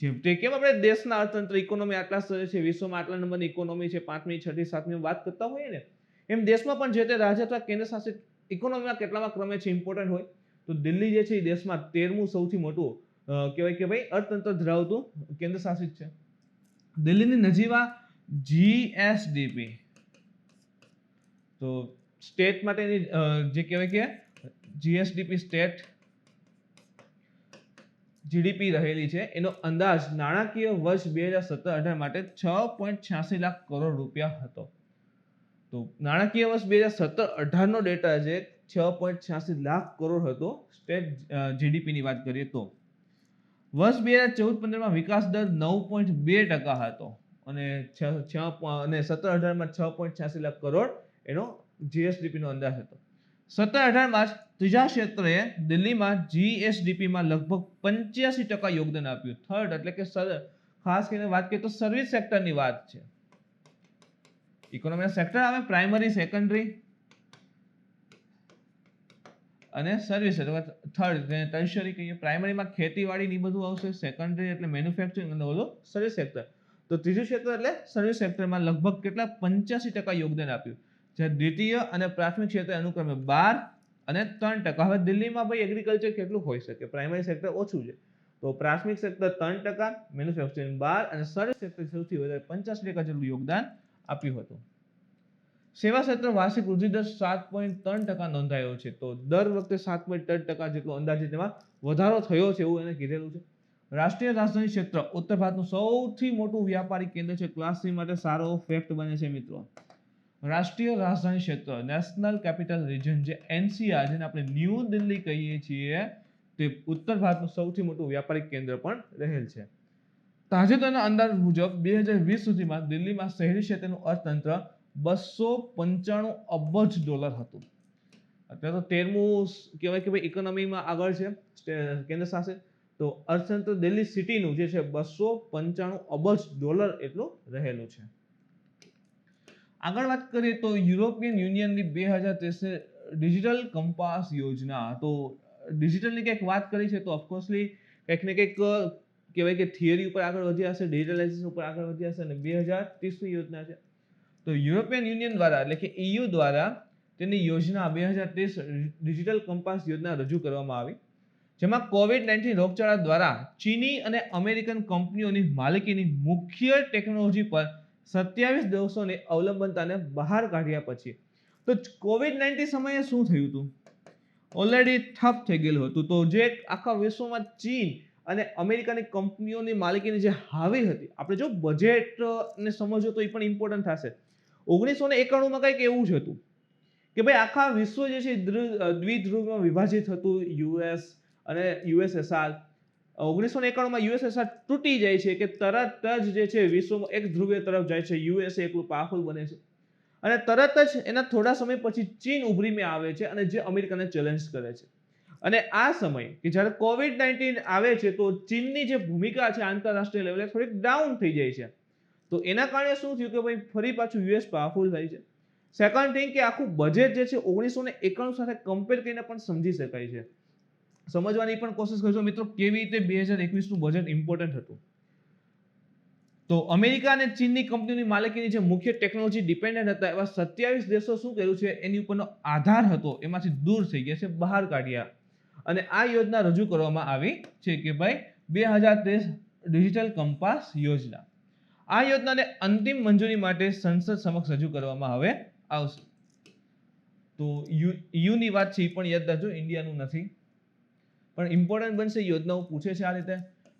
જેમ તે કેમ આપણે દેશના અર્થતંત્ર ઇકોનોમી આટલા સ્તરે છે, વિશ્વમાં આટલા નંબરની ઇકોનોમી છે, 5મી 6ઠી 7મી વાત કરતા હોઈએ ને, એમ દેશમાં પણ જે તે રાજ્ય અથવા કેન્દ્રશાસિત ઇકોનોમીમાં કેટલામાં ક્રમે છે ઇમ્પોર્ટન્ટ હોય તો દિલ્હી જે છે એ દેશમાં 13મું સૌથી મોટું કહેવાય કે ભાઈ અર્થતંત્ર ધરાવતું કેન્દ્ર શાસિત છે. દિલ્હીની નજીવા જીએસડીપી તો સ્ટેટ માટેની જે કહેવાય કે જીએસડીપી સ્ટેટ જીડીપી રહેલી છે એનો અંદાજ નાણાકીય વર્ષ 2017-18 માટે 6.86 લાખ કરોડ રૂપિયા હતો. તો નાણાકીય વર્ષ 2017-18 નો ડેટા છે 6.86 લાખ કરોડ હતો. સ્ટેટ જીડીપીની વાત કરીએ તો વર્ષ 2014-15માં વિકાસ દર 9.2% હતો અને 17-18માં 6.86 લાખ કરોડ એનો જીએસડીપી નો અંદાજ હતો. 17-18માં ત્રીજા ક્ષેત્રએ દિલ્હીમાં જીએસડીપીમાં લગભગ 85% યોગદાન આપ્યું. થર્ડ એટલે કે ખાસ કરીને વાત કરીએ તો સર્વિસ સેક્ટરની વાત છે. ઇકોનોમીના સેક્ટર આવે પ્રાઇમરી, સેકન્ડરી અને સર્વિસ. થર્ડ ટર્શરી કહીએ. પ્રાઇમરીમાં ખેતીવાડી ની બધું આવશે, સેકન્ડરી એટલે મેન્યુફેક્ચરિંગ અને ઓલો સર્વિસ સેક્ટર. તો ત્રીજું ક્ષેત્ર એટલે સર્વિસ સેક્ટરમાં લગભગ કેટલા 85% યોગદાન આપ્યું. જ્યારે દ્વિતીય અને પ્રાથમિક ક્ષેત્રે અનુક્રમે 12 અને 3%. હવે દિલ્હીમાં ભાઈ એગ્રીકલ્ચર કેટલું હોઈ શકે? પ્રાઇમરી સેક્ટર ઓછું છે તો પ્રાથમિક સેક્ટર 3%, મેન્યુફેક્ચરિંગ 12 અને સર્વિસ સેક્ટર સૌથી વધારે 85% જેટલું યોગદાન આપ્યું હતું. સેવા ક્ષેત્ર વાર્ષિક વૃદ્ધિ દર 7.3% નોંધાયો છે. તો દર વખતે 7.3% જેટલો અંદાજિત એમાં વધારો થયો છે એવું એને કીધેલું છે. રાષ્ટ્રીય રાજધાની ક્ષેત્ર ઉત્તર ભારતનું સૌથી મોટું વ્યાપારિક કેન્દ્ર છે. ક્લાસ 3 માટે સારો ફેક્ટ બને છે મિત્રો. રાષ્ટ્રીય રાજધાની ક્ષેત્ર નેશનલ કેપિટલ રિજન જે એનસીઆર જેને આપણે ન્યૂ દિલ્હી કહીએ છીએ તે ઉત્તર ભારતનું સૌથી મોટું વ્યાપારિક કેન્દ્ર પણ રહેલ છે. તાજેતરના અંદાજ મુજબ 2020 સુધીમાં દિલ્હીમાં શહેરી ક્ષેત્રનું અર્થતંત્ર $295 અબજ હતું. અત્યારે તો 13મું કહેવાય કે ભાઈ ઇકોનોમીમાં આગળ છે કેન્દ્ર શાસિત. તો અર્થતંત્ર દિલ્હી સિટીનું જે છે $295 અબજ એટલું રહેલું છે. આગળ વાત કરીએ તો યુરોપિયન યુનિયનની 2023 ડિજિટલ કંપાસ યોજના. તો ડિજિટલની કંઈક વાત કરી છે તો ઓફકોર્સલી કંઈક ને કંઈક કહેવાય કે થિયરી ઉપર આગળ વધ્યા હશે, ડિજિટલાઇઝેશન ઉપર આગળ વધ્યા હશે અને 2030ની યોજના છે. તો યુરોપિયન યુનિયન દ્વારા એટલે કે EU દ્વારા તેની યોજના 2030 ડિજિટલ કંપાસ યોજના રજૂ કરવામાં આવી, જેમાં કોવિડ-19 રોગચાળા દ્વારા ચીની અને અમેરિકન કંપનીઓની માલિકીની મુખ્ય ટેકનોલોજી પર 27 દેશોની અવલંબનતાને બહાર કાઢ્યા પછી તો કોવિડ-19 સમયે શું થયું હતું? ઓલરેડી ઠપ થઈ ગયેલું હતું. તો જે આખા વિશ્વમાં ચીન અને અમેરિકાની કંપનીઓની માલિકીની જે હાવી હતી, આપણે જો બજેટને સમજો તો એ પણ ઇમ્પોર્ટન્ટ થશે. 1991માં કંઈક એવું જ હતું કે ભાઈ આખા વિશ્વ જે છે દ્વિધ્રુવમાં વિભાજિત હતું. યુએસ અને યુએસએસઆર 1991માં યુએસએસઆર તૂટી જાય છે કે તરત જ જે છે વિશ્વમાં એક ધ્રુવીય તરફ જાય છે. યુએસએ એકલું પાવરફુલ બને છે અને તરત જ એના થોડા સમય પછી ચીન ઉભરીને આવે છે અને જે અમેરિકાને ચેલેન્જ કરે છે. અને આ સમય કે જ્યારે કોવિડ-19 આવે છે તો ચીનની જે ભૂમિકા છે આંતરરાષ્ટ્રીય લેવલે થોડીક ડાઉન થઈ જાય છે. તો એના કારણે શું થયું કે ભાઈ ફરી પાછું યુએસ પાવરફુલ થાય છે. સેકન્ડ થિંગ કે આખું બજેટ જે છે 1991 સાથે કમ્પેર કરીને પણ સમજી શકાય છે. સમજવાની પણ કોશિશ કરજો મિત્રો કેવી રીતે 2021 નું બજેટ ઇમ્પોર્ટન્ટ હતું. તો અમેરિકા અને ચીનની કંપનીઓની માલિકીની જે મુખ્ય ટેકનોલોજી ડિપેન્ડન્ટ હતા એવા 27 દેશો શું કર્યું છે એની ઉપરનો આધાર હતો એમાંથી દૂર થઈ ગયા છે, બહાર કાઢ્યા. અને આ યોજના રજૂ કરવામાં આવી છે કે ભાઈ 2030 ડિજિટલ કંપાસ યોજના. આ યોજનાને અંતિમ મંજૂરી માટે સંસદ સમક્ષ રજૂ કરવામાં હવે આવશે. તો યુની વાત છે એ પણ યાદ રાખજો, ઇન્ડિયાનું નથી, પણ ઇમ્પોર્ટન્ટ બનશે. યોજનાઓ પૂછે છે આ રીતે.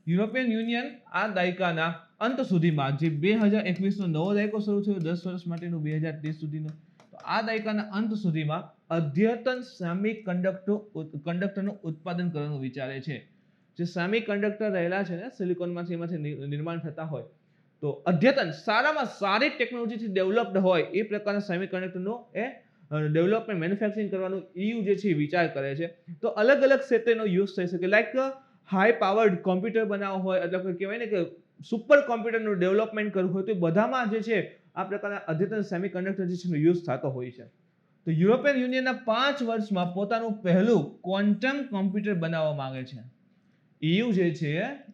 યુરોપિયન યુનિયન આ દાયકાના અંત સુધીમાં, જે 2021 નો નવો દાયકો શરૂ થયો 10 વર્ષ માટેનો 2030 સુધીનો, તો આ દાયકાના અંત સુધીમાં અદ્યતન સેમિકન્ડક્ટરનું ઉત્પાદન કરવાનું વિચારે છે. જે સેમિકન્ડક્ટર રહેલા છે ને સિલિકોનમાંથી, એમાંથી નિર્માણ થતા હોય, તો અદ્યતન સારામાં સારી ટેકનોલોજીથી ડેવલપ્ડ હોય એ પ્રકારના સેમિકન્ડક્ટરનું ડેવલપમેન્ટ મેન્યુફેક્ચરિંગ કરવાનું EU જે છે વિચાર કરે છે. તો અલગ અલગ ક્ષેત્રનો યુઝ થઈ શકે, લાઈક હાઈ પાવર્ડ કોમ્પ્યુટર બનાવવો હોય, એટલે કહેવાય ને કે સુપર કોમ્પ્યુટરનું ડેવલપમેન્ટ કરવું હોય, તો બધામાં જે છે આ પ્રકારના અદ્યતન સેમિકન્ડક્ટર જે છે યુઝ થતો હોય છે. તો યુરોપિયન યુનિયનના 5 વર્ષમાં પોતાનું પહેલું ક્વોન્ટમ કોમ્પ્યુટર બનાવવા માંગે છે. EU જે છે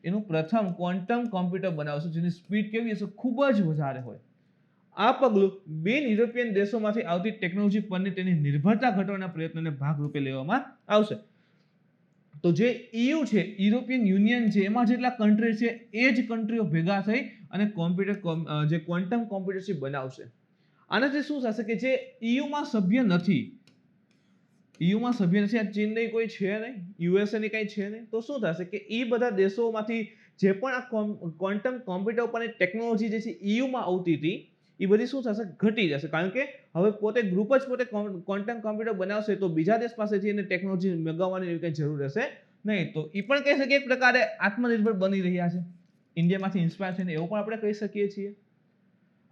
એનું પ્રથમ ક્વોન્ટમ કોમ્પ્યુટર બનાવશે જેની સ્પીડ કેવી હશે, ખૂબ જ વધારે હોય. આ પગલું બિન યુરોપિયન દેશોમાંથી આવતી ટેકનોલોજી પરની તેની નિર્ભરતા ઘટાડવાના પ્રયત્નોને ભાગરૂપે લેવામાં આવશે. તો જે EU છે, યુરોપિયન યુનિયન છે, એમાં જેટલા કન્ટ્રી છે એ જ કન્ટ્રીઓ ભેગા થઈ અને કોમ્પ્યુટર જે ક્વોન્ટમ કોમ્પ્યુટર છે બનાવશે. આનાથી શું થશે કે જે EUમાં સભ્ય નથી, આ ચીનની કોઈ છે નહીં, USA ની કઈ છે નહીં, તો શું થશે કે એ બધા દેશોમાંથી જે પણ આ ક્વોન્ટમ કોમ્પ્યુટર પરની ટેકનોલોજી જે છે EUમાં આવતી હતી એ બધી શું થશે, ઘટી જશે. કારણ કે હવે પોતે ગ્રુપ જ પોતે ક્વોન્ટમ કોમ્પ્યુટર બનાવશે તો બીજા દેશ પાસેથી એને ટેકનોલોજી મગાવવાની એવી કંઈ જરૂર રહેશે નહીં. તો એ પણ કહી શકીએ એક પ્રકારે આત્મનિર્ભર બની રહ્યા છે, ઇન્ડિયામાંથી ઇન્સ્પાયર થઈને, એવું પણ આપણે કહી શકીએ છીએ.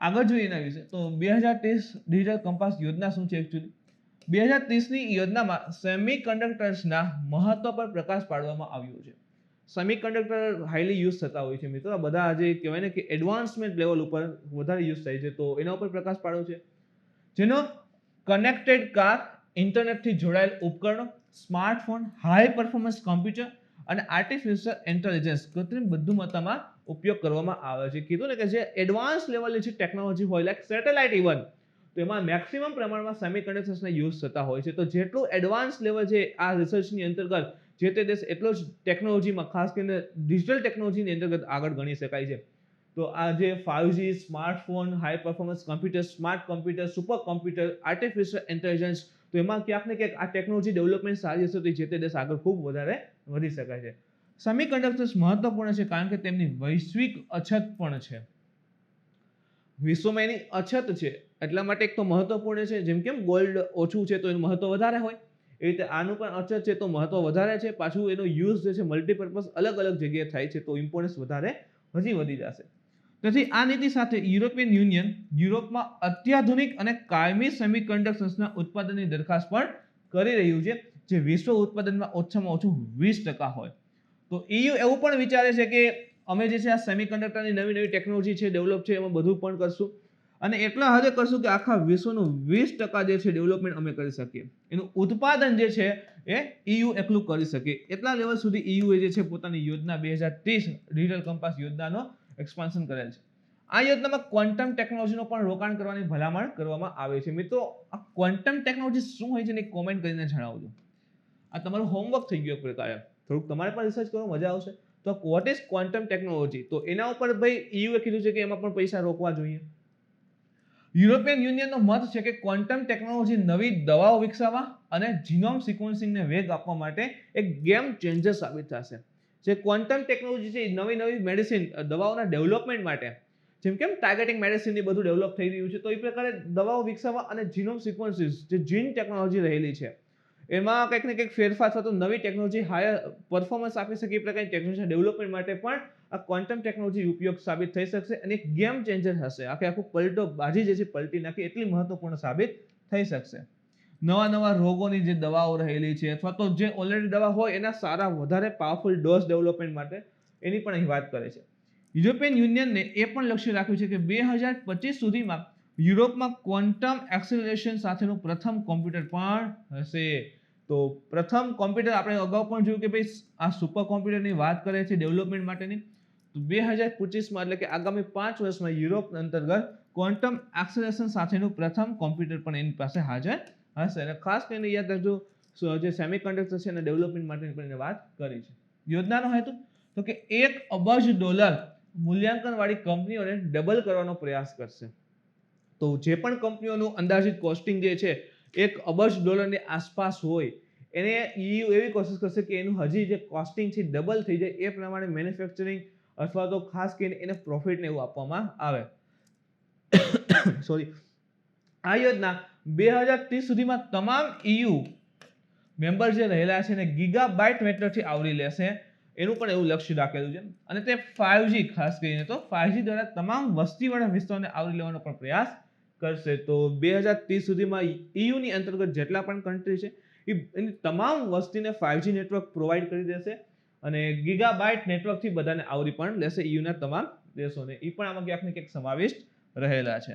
આગળ જોઈએ એના વિશે. તો 2030 ડિજિટલ કંપાસ યોજના શું છે એકચ્યુઅલી? 2030ની યોજનામાં સેમિકન્ડક્ટર્સના મહત્વ પર પ્રકાશ પાડવામાં આવ્યો છે. સેમિકન્ડક્ટર હાઈલી યુઝ થતા હોય છે મિત્રો, આ બધા આજે કહેવાય ને કે એડવાન્સમેન્ટ લેવલ ઉપર વધારે યુઝ થાય છે, તો એના ઉપર પ્રકાશ પાડ્યો છે. જેનો કનેક્ટેડ કાર, ઇન્ટરનેટથી જોડાયેલ ઉપકરણો, સ્માર્ટફોન, હાઈ પરફોર્મન્સ કોમ્પ્યુટર અને આર્ટિફિશિયલ ઇન્ટેલિજન્સ, કૃત્રિમ બુદ્ધિમત્તામાં ઉપયોગ કરવામાં આવે છે. કીધું ને કે જે એડવાન્સ લેવલની જે ટેકનોલોજી હોય, લાઈક સેટેલાઇટ ઇવન, તો એમાં મેક્સિમમ પ્રમાણમાં સેમિકન્ડક્ટર્સના યુઝ થતા હોય છે. તો જેટલું એડવાન્સ લેવલ છે આ રિસર્ચની અંતર્ગત જે તે દેશ એટલો જ ટેકનોલોજીમાં, ખાસ કરીને ડિજિટલ ટેકનોલોજીની અંતર્ગત આગળ ગણી શકાય છે. તો આ જે 5G, smartphone, high performance computer, smart computer, super computer, artificial intelligence, તો એમાં ક્યાંક ને ક્યાંક આ ટેકનોલોજી ડેવલપમેન્ટ સારી હશે તો જે તે દેશ આગળ ખૂબ વધારે વધી શકાય છે. સેમિકન્ડક્ટર્સ મહત્વપૂર્ણ છે કારણ કે તેમની વૈશ્વિક અછત પણ છે. વિશ્વમાં એની અછત છે એટલા માટે એક તો મહત્વપૂર્ણ છે. જેમ કેમ ગોલ્ડ ઓછું છે તો એનું મહત્વ વધારે હોય, એ રીતે આનું પણ અછત છે તો મહત્વ વધારે છે. પાછું એનો યુઝ જે છે મલ્ટીપર્પઝ અલગ અલગ જગ્યાએ થાય છે તો ઇમ્પોર્ટન્સ વધારે વધી જશે. તેથી આ નીતિ સાથે યુરોપિયન યુનિયન યુરોપમાં અત્યાધુનિક અને કાયમી સેમિકન્ડક્ટર્સના ઉત્પાદનની દરખાસ્ત પણ કરી રહ્યું છે, જે વિશ્વ ઉત્પાદનમાં ઓછામાં ઓછું 20% હોય. તો EU એવું પણ વિચારે છે કે અમે જે છે આ સેમિકન્ડક્ટરની નવી ટેકનોલોજી છે ડેવલપ છે એમાં બધું પણ કરશું અને એટલા હદે કરશું કે આખા વિશ્વનું 20% જે છે ડેવલપમેન્ટ અમે કરી શકીએ. એનું ઉત્પાદન જે છે એ EU એકલું કરી શકે એટલા લેવલ સુધી EU જે છે પોતાની યોજના 2030 ડિજિટલ કંપાસ યોજનાનો એક્સપાન્શન કરેલ છે. આ યોજનામાં ક્વોન્ટમ ટેકનોલોજીનો પણ રોકાણ કરવાની ભલામણ કરવામાં આવે છે. મિત્રો આ ક્વોન્ટમ ટેકનોલોજી શું હોય છે ને કોમેન્ટ કરીને જણાવજો. આ તમારું હોમવર્ક થઈ ગયું એક પ્રકારે, થોડુંક તમારે પણ રિસર્ચ કરો, મજા આવશે. તો વોટ ઇઝ ક્વોન્ટમ ટેકનોલોજી? તો એના ઉપર ભાઈ EU એ કીધું છે કે એમાં પણ પૈસા રોકવા જોઈએ. યુરોપિયન યુનિયનનો મત છે કે ક્વોન્ટમ ટેકનોલોજી નવી દવાઓ વિકસાવવા અને જીનોમ સિક્વન્સિંગને વેગ આપવા માટે એક ગેમ ચેન્જર સાબિત થશે. જે ક્વોન્ટમ ટેકનોલોજી છે નવી મેડિસિન દવાઓના ડેવલપમેન્ટ માટે, જેમ કેમ ટાર્ગેટિંગ મેડિસિન ની બધું ડેવલપ થઈ રહ્યું છે, તો એ પ્રકારે દવાઓ વિકસાવવા અને જીનોમ સિક્વન્સિસ જે જીન ટેકનોલોજી રહેલી છે એમાં કંઈક ને કંઈક ફેરફાર થતો નવી ટેકનોલોજી હાયર પરફોર્મન્સ આપી શકે એ પ્રકારની ટેકનોલોજી ડેવલપમેન્ટ માટે પણ આ ક્વોન્ટમ ટેકનોલોજી ઉપયોગ સાબિત થઈ શકશે અને એક ગેમ ચેન્જર હશે. આખું પલટો બાજી જે છે પલટી નાખી એટલી મહત્વપૂર્ણ સાબિત થઈ શકશે. નવા રોગોની જે દવાઓ રહેલી છે અથવા તો જે ઓલરેડી દવા હોય એના સારા વધારે પાવરફુલ ડોઝ ડેવલપમેન્ટ માટે એની પણ અહીં વાત કરે છે. યુરોપિયન યુનિયનને એ પણ લક્ષ્ય રાખ્યું છે કે 2025 સુધીમાં યુરોપમાં ક્વોન્ટમ એક્સેલરેશન સાથેનું પ્રથમ કોમ્પ્યુટર પણ હશે. તો પ્રથમ કોમ્પ્યુટર આપણે અગાઉ પણ જોયું કે ભાઈ આ સુપર કોમ્પ્યુટરની વાત કરે છે ડેવલપમેન્ટ માટેની. તો 2025માં એટલે કે આગામી 5 વર્ષમાં યુરોપ અંતર્ગત ક્વોન્ટમ એક્સેલરેશન સાથેનું પ્રથમ કોમ્પ્યુટર પણ એની પાસે હાજર હશે. અને ખાસ કરીને યાદ રાખજો જે સેમિકન્ડક્ટર છે એના ડેવલપમેન્ટ માટેની પણ એને વાત કરી છે. યોજનાનો હેતુ તો કે $1 અબજ મૂલ્યાંકનવાળી કંપનીઓને ડબલ કરવાનો પ્રયાસ કરશે. તો જે પણ કંપનીઓનું અંદાજિત કોસ્ટિંગ જે છે $1 અબજની આસપાસ હોય એને EU એવી કોશિશ કરશે કે એનું હજી જે કોસ્ટિંગ છે ડબલ થઈ જાય એ પ્રમાણે મેન્યુફેક્ચરિંગ અથવા તો ખાસ કરીને એને પ્રોફિટ ને એવું આપવામાં આવે. સોરી. આ યોજના 2030 સુધીમાં તમામ EU મેમ્બર જે રહેલા છે ને ગીગાબાઇટ નેટવર્કથી આવરી લેશે એનું પણ એવું લક્ષ્ય રાખેલું છે. અને તે 5G ખાસ કરીને તો 5G દ્વારા તમામ વસ્તીવાળા વિસ્તારોને આવરી લેવાનો પણ પ્રયાસ કરશે. તો 2030 સુધીમાં EU ની અંતર્ગત જેટલા પણ કન્ટ્રી છે એની તમામ વસ્તીને 5G નેટવર્ક પ્રોવાઈડ કરી દેશે અને ગીગાબાઇટ નેટવર્કથી બધાને આવરી પણ લેશે EU ના તમામ દેશોને. એ પણ આમાં ક્યાંક ને ક્યાંક સમાવિષ્ટ રહેલા છે.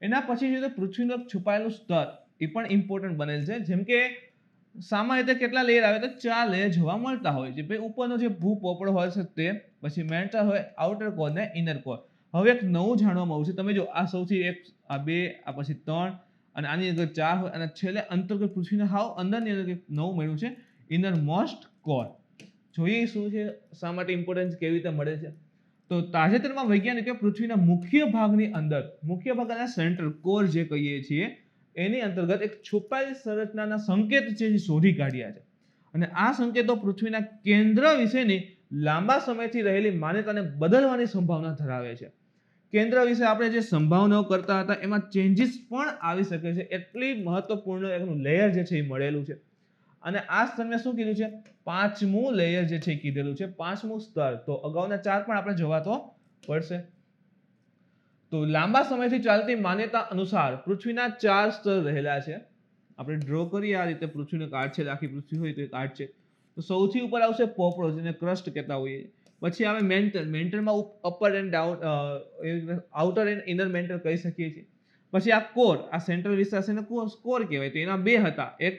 એના પછી જોઈએ તો પૃથ્વીનું છુપાયેલું સ્તર એ પણ ઇમ્પોર્ટન્ટ બનેલ છે. જેમ કે સામાન્ય રીતે કેટલા લેયર આવે તો 4 લેયર જોવા મળતા હોય છે. ભાઈ ઉપરનો જે ભૂપોપડો હોય છે તે, પછી મેન્ટલ હોય, આઉટર કોર ને ઇનર કોર. હવે એક નવું જાણવામાં આવ્યું છે. તમે જો આ સૌથી એક, આ 2, આ પછી 3 અને આની અંદર 4 હોય અને છેલ્લે અંતર્ગત પૃથ્વીના હાવ અંદરની અંદર એક નવું મળ્યું છે ઇનર મોસ્ટ કોર. જોઈએ શું છે, શા માટે ઇમ્પોર્ટન્સ કેવી રીતે મળે છે. તો તાજેતરમાં વૈજ્ઞાનિકોએ પૃથ્વીના મુખ્ય ભાગની અંદર, મુખ્ય ભાગના સેન્ટ્રલ કોર જે કહીએ છીએ એની અંતર્ગત એક છુપાયેલી સંરચનાના સંકેત છે જે શોધી કાઢ્યા છે. અને આ સંકેતો પૃથ્વીના કેન્દ્ર વિશેની લાંબા સમયથી રહેલી માન્યતાને બદલવાની સંભાવના ધરાવે છે. કેન્દ્ર વિશે આપણે જે સંભાવનાઓ કરતા હતા એમાં ચેન્જીસ પણ આવી શકે છે. એટલી મહત્વપૂર્ણ એકનું લેયર જે છે એ મળેલું છે. અને આ સ્તરને શું કીધું છે? 5મું લેયર જે છે એ કીધેલું છે, 5મું સ્તર. તો અગાઉના 4 પણ આપણે જોવા તો પડશે. તો લાંબા સમયથી ચાલતી માન્યતા અનુસાર પૃથ્વીના 4 સ્તર રહેલા છે. આપણે ડ્રો કરીએ આ રીતે પૃથ્વીનો કાર્ડ છે, આખી પૃથ્વી હોય તો એ કાર્ડ છે. તો સૌથી ઉપર આવશે પોપડો જેને ક્રસ્ટ કહેતા હોઈએ. પછી આવે મેન્ટલ. મેન્ટલમાં upper and down, outer and inner mantle કહી શકીએ છીએ. પછી આ કોર, આ સેન્ટ્રલ વિસ્તાર છે ને કોર કહેવાય. તો એના 2 હતા, એક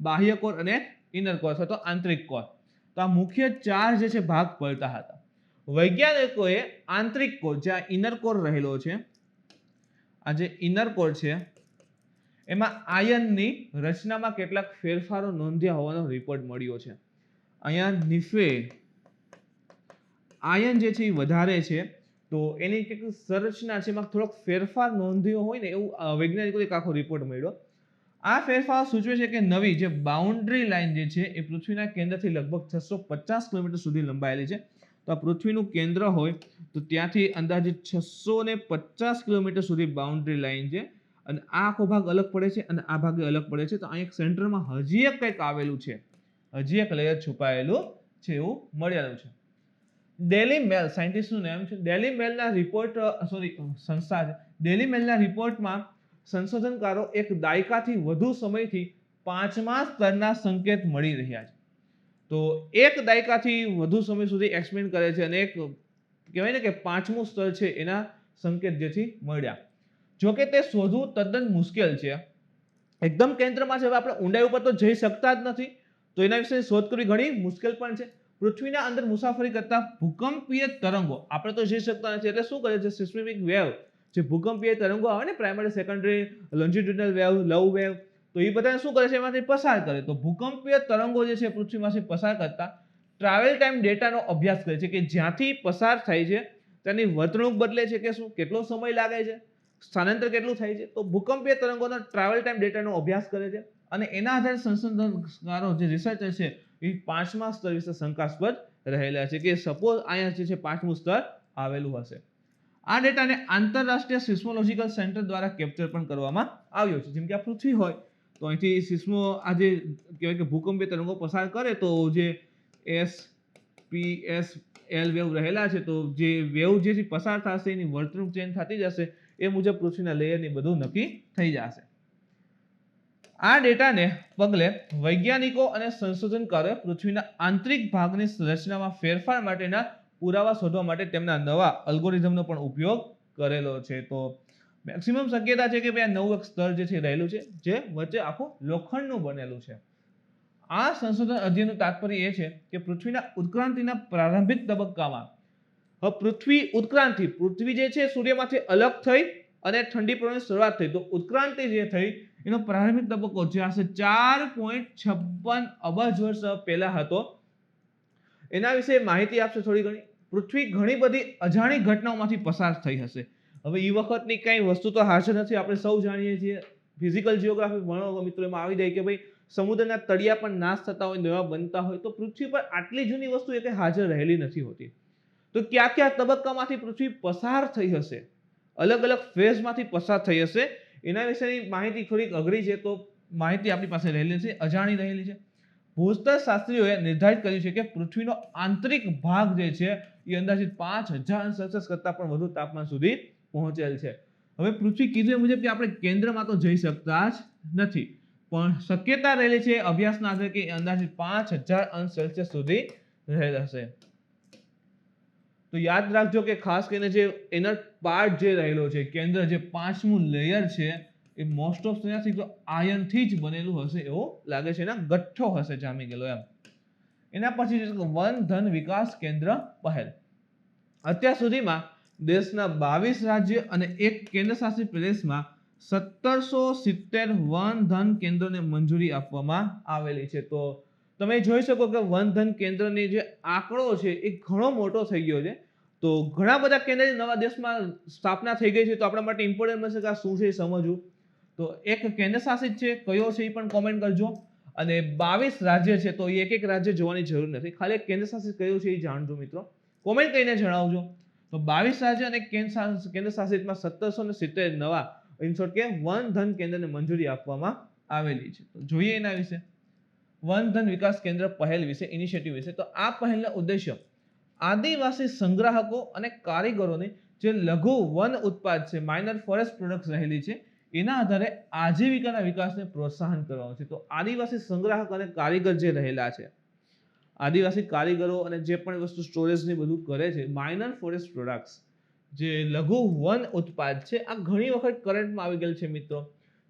બાહ્ય કોર અને ઇનર કોર અથવા તો આંતરિક કોર. તો આ મુખ્ય 4 જે છે ભાગ પડતા હતા. વૈજ્ઞાનિકોએ આંતરિક કોર, જ્યાં ઇનર કોર રહેલો છે, આ જે ઇનર કોર છે એમાં આયનની રચનામાં કેટલાક ફેરફારો નોંધ્યા હોવાનો રિપોર્ટ મળ્યો છે. અહીંયા નિફે આયન જે છે એ વધારે છે તો એની કેટલીક સંરચના છે એમાં થોડોક ફેરફાર નોંધ્યો હોય ને એવું વૈજ્ઞાનિકોએ એક આખો રિપોર્ટ મળ્યો. આ ફેરફાર સૂચવે છે કે નવી જે બાઉન્ડ્રી લાઇન જે છે એ પૃથ્વીના કેન્દ્રથી લગભગ 650 કિલોમીટર સુધી લંબાયેલી છે. તો આ પૃથ્વીનું કેન્દ્ર હોય તો ત્યાંથી અંદાજિત 650 કિલોમીટર સુધી બાઉન્ડ્રી લાઇન છે. અને આ આખો ભાગ અલગ પડે છે અને આ ભાગ અલગ પડે છે. તો અહીં એક સેન્ટરમાં હજી એક કંઈક આવેલું છે, હજી એક લેયર છુપાયેલું છે એવું મળેલું છે. ડેલી મેલ, સાયન્ટિસ્ટનું નામ છે, ડેલી મેલના રિપોર્ટ, સંસ્થા છે. ડેલી મેલના રિપોર્ટમાં સંશોધનકારો એક દાયકાથી વધુ સમયથી 5મા સ્તરના સંકેત મળી રહ્યા છે. તો એક દાયકાથી વધુ સમય સુધી એક્સપેરિમેન્ટ કરે છે અને એક કહેવાય ને કે 5મું સ્તર છે એના સંકેત જેથી મળ્યા. જોકે તે શોધવું તદ્દન મુશ્કેલ છે. એકદમ કેન્દ્રમાં છે, હવે આપણે ઊંડાઈ ઉપર તો જઈ શકતા જ નથી, તો એના વિશે શોધ કરવી ઘણી મુશ્કેલ પણ છે. પૃથ્વીના અંદર મુસાફરી કરતા ભૂકંપીય તરંગો આપણે તો જઈ શકતા નથી, એટલે શું કરે છે સિસ્મિક વેવ, જે ભૂકંપીય તરંગો આવે ને, પ્રાઇમરી, સેકન્ડરી, લોન્જિટ્યુડનલ વેવ, લવ વેવ, તો એ બધાને શું કરે છે એમાંથી પસાર કરે. તો ભૂકંપીય તરંગો જે છે પૃથ્વીમાંથી પસાર કરતા ટ્રાવેલ ટાઈમ ડેટાનો અભ્યાસ કરે છે કે જ્યાંથી પસાર થાય છે તેની વર્તણૂક બદલે છે કે શું, કેટલો સમય લાગે છે, સ્થાનાંતર કેટલું થાય છે. તો ભૂકંપીય તરંગોનો ટ્રાવેલ ટાઈમ ડેટાનો અભ્યાસ કરે છે અને એના આધારે સંશોધનકારો જે રિસર્ચર છે એ 5મા સ્તર વિશે શંકાસ્પદ રહેલા છે કે સપોઝ અહીંયા જે છે 5મું સ્તર આવેલું હશે. આ ડેટાને આંતરરાષ્ટ્રીય સિસ્મોલોજીકલ સેન્ટર દ્વારા કેપ્ચર પણ કરવામાં આવ્યો છે. જેમ કે આ પૃથ્વી હોય તો અહીંથી સિસ્મો, આ જે કહેવાય કે ભૂકંપીય તરંગો પસાર કરે તો જે SPSL વેવ રહેલા છે, તો જે વેવ જે પસાર થશે એની વર્તણૂક ચેન્જ થતી જશે, એ મુજબ પૃથ્વીના લેયરની બધું નક્કી થઈ જશે. આ ડેટાને પગલે વૈજ્ઞાનિકો અને સંશોધનકારોએ પૃથ્વીના આંતરિક ભાગની રચનામાં ફેરફાર માટેના પુરાવા શોધવા માટે તેમના નવા અલ્ગોરિધમનો પણ ઉપયોગ કરેલો છે. તો મેક્સિમમ શક્યતા છે કે ભાઈ આ નવું એક સ્તર જે છે રહેલું છે, જે વચ્ચે આખું લોખંડનું બનેલું છે. આ સંશોધન અધ્યયનનું તાત્પર્ય એ છે કે પૃથ્વીના ઉત્ક્રાંતિના પ્રારંભિક તબક્કામાં હવે પૃથ્વી ઉત્ક્રાંતિ, પૃથ્વી જે છે સૂર્યમાંથી અલગ થઈ અને ઠંડી પડવાની શરૂઆત થઈ. તો ઉત્ક્રાંતિ જે થઈ એનો પ્રારંભિક તબક્કો જે આશરે 4.56 અબજ વર્ષ પહેલા હતો. એના વિશે માહિતી આપશે થોડી ઘણી. પૃથ્વી ઘણી બધી અજાણી ઘટનાઓમાંથી પસાર થઈ હશે. હવે એ વખતની કઈ વસ્તુ તો હાજર નથી, આપણે સૌ જાણીએ છીએ. ફિઝિકલ જીઓગ્રાફી ભણો મિત્રો, એમાં આવી જાય કે ભાઈ સમુદ્રના તળિયા પણ નાશ થતા હોય, નવા બનતા હોય, તો પૃથ્વી પર આટલી જૂની વસ્તુ એ હાજર રહેલી નથી હોતી. તો કયા કયા તબક્કામાંથી પૃથ્વી પસાર થઈ હશે, અલગ અલગ ફેઝમાંથી પસાર થઈ હશે, એના વિશેની માહિતી થોડીક અઘરી છે. તો માહિતી આપણી પાસે રહેલી છે, અજાણી રહેલી છે. ભૂસ્તર શાસ્ત્રીઓએ નિર્ધારિત કર્યું છે કે પૃથ્વીનો આંતરિક ભાગ જે છે એ અંદાજિત 5000 સેલ્સિયસ કરતાં પણ વધુ તાપમાન સુધી પહોંચેલ છે. હવે પૃથ્વી કીધું મુજબ કે આપણે કેન્દ્રમાં તો જઈ શકતા જ નથી, પણ શક્યતા રહેલી છે અભ્યાસના આધારે કે અંદાજિત 5000 સેલ્સિયસ સુધી રહેલ હશે. તો યાદ રાખજો કે ખાસ કરીને જે ઇનર પાર્ટ જે રહેલો છે, કેન્દ્ર જે પાંચમું લેયર છે, એ મોસ્ટ ઓફ તો આયનથી જ બનેલું હશે એવું લાગે છે. એના ગઠ્ઠો હશે જામી ગયેલો એમ. એના પછી વન ધન વિકાસ કેન્દ્ર પહેલ. અત્યાર સુધીમાં દેશના 22 રાજ્ય અને એક કેન્દ્રશાસિત પ્રદેશમાં 1770 વન ધન કેન્દ્રોને મંજૂરી આપવામાં આવેલી છે. તો તમે જોઈ શકો કે વન ધન કેન્દ્રની જે આંકડો છે એ ઘણો મોટો થઈ ગયો છે. તો ઘણા બધા કેન્દ્રની નવા દેશમાં સ્થાપના થઈ ગઈ છે. તો આપણા માટે ઇમ્પોર્ટન્ટ બનશે કે આ શું છે એ સમજવું. તો એક કેન્દ્ર શાસિત છે, કયો છે એ પણ કોમેન્ટ કરજો. અને 22 રાજ્ય છે, તો એક એક રાજ્ય જોવાની જરૂર નથી, ખાલી એક કેન્દ્ર શાસિત કયું છે એ જાણજો મિત્રો, કોમેન્ટ કરીને જણાવજો. તો 22 રાજ્ય અને કેન્દ્ર શાસિતમાં 1770 નવા ઇનશોર્ટ કે વન ધન કેન્દ્રને મંજૂરી આપવામાં આવેલી છે. તો જોઈએ એના વિશે, વન ધન વિકાસ કેન્દ્ર પહેલ વિશે, ઇનિશિયેટિવ વિશે. તો આ પહેલનો ઉદ્દેશ્ય આદિવાસી સંગ્રાહકો અને કારીગરોને જે લઘુ વન ઉત્પાદ છે, માઇનર ફોરેસ્ટ પ્રોડક્ટ્સ રહેલી છે, એના આધારે આજીવિકાના વિકાસને પ્રોત્સાહન કરવાનું છે. તો આદિવાસી સંગ્રાહક અને કારીગર જે રહેલા છે, આદિવાસી કારીગરો અને જે પણ વસ્તુ સ્ટોરેજ ને બધું કરે છે, માઇનર ફોરેસ્ટ પ્રોડક્ટ્સ જે લઘુ વન ઉત્પાદ છે, આ ઘણી વખત કરંટમાં આવી ગયેલ છે મિત્રો.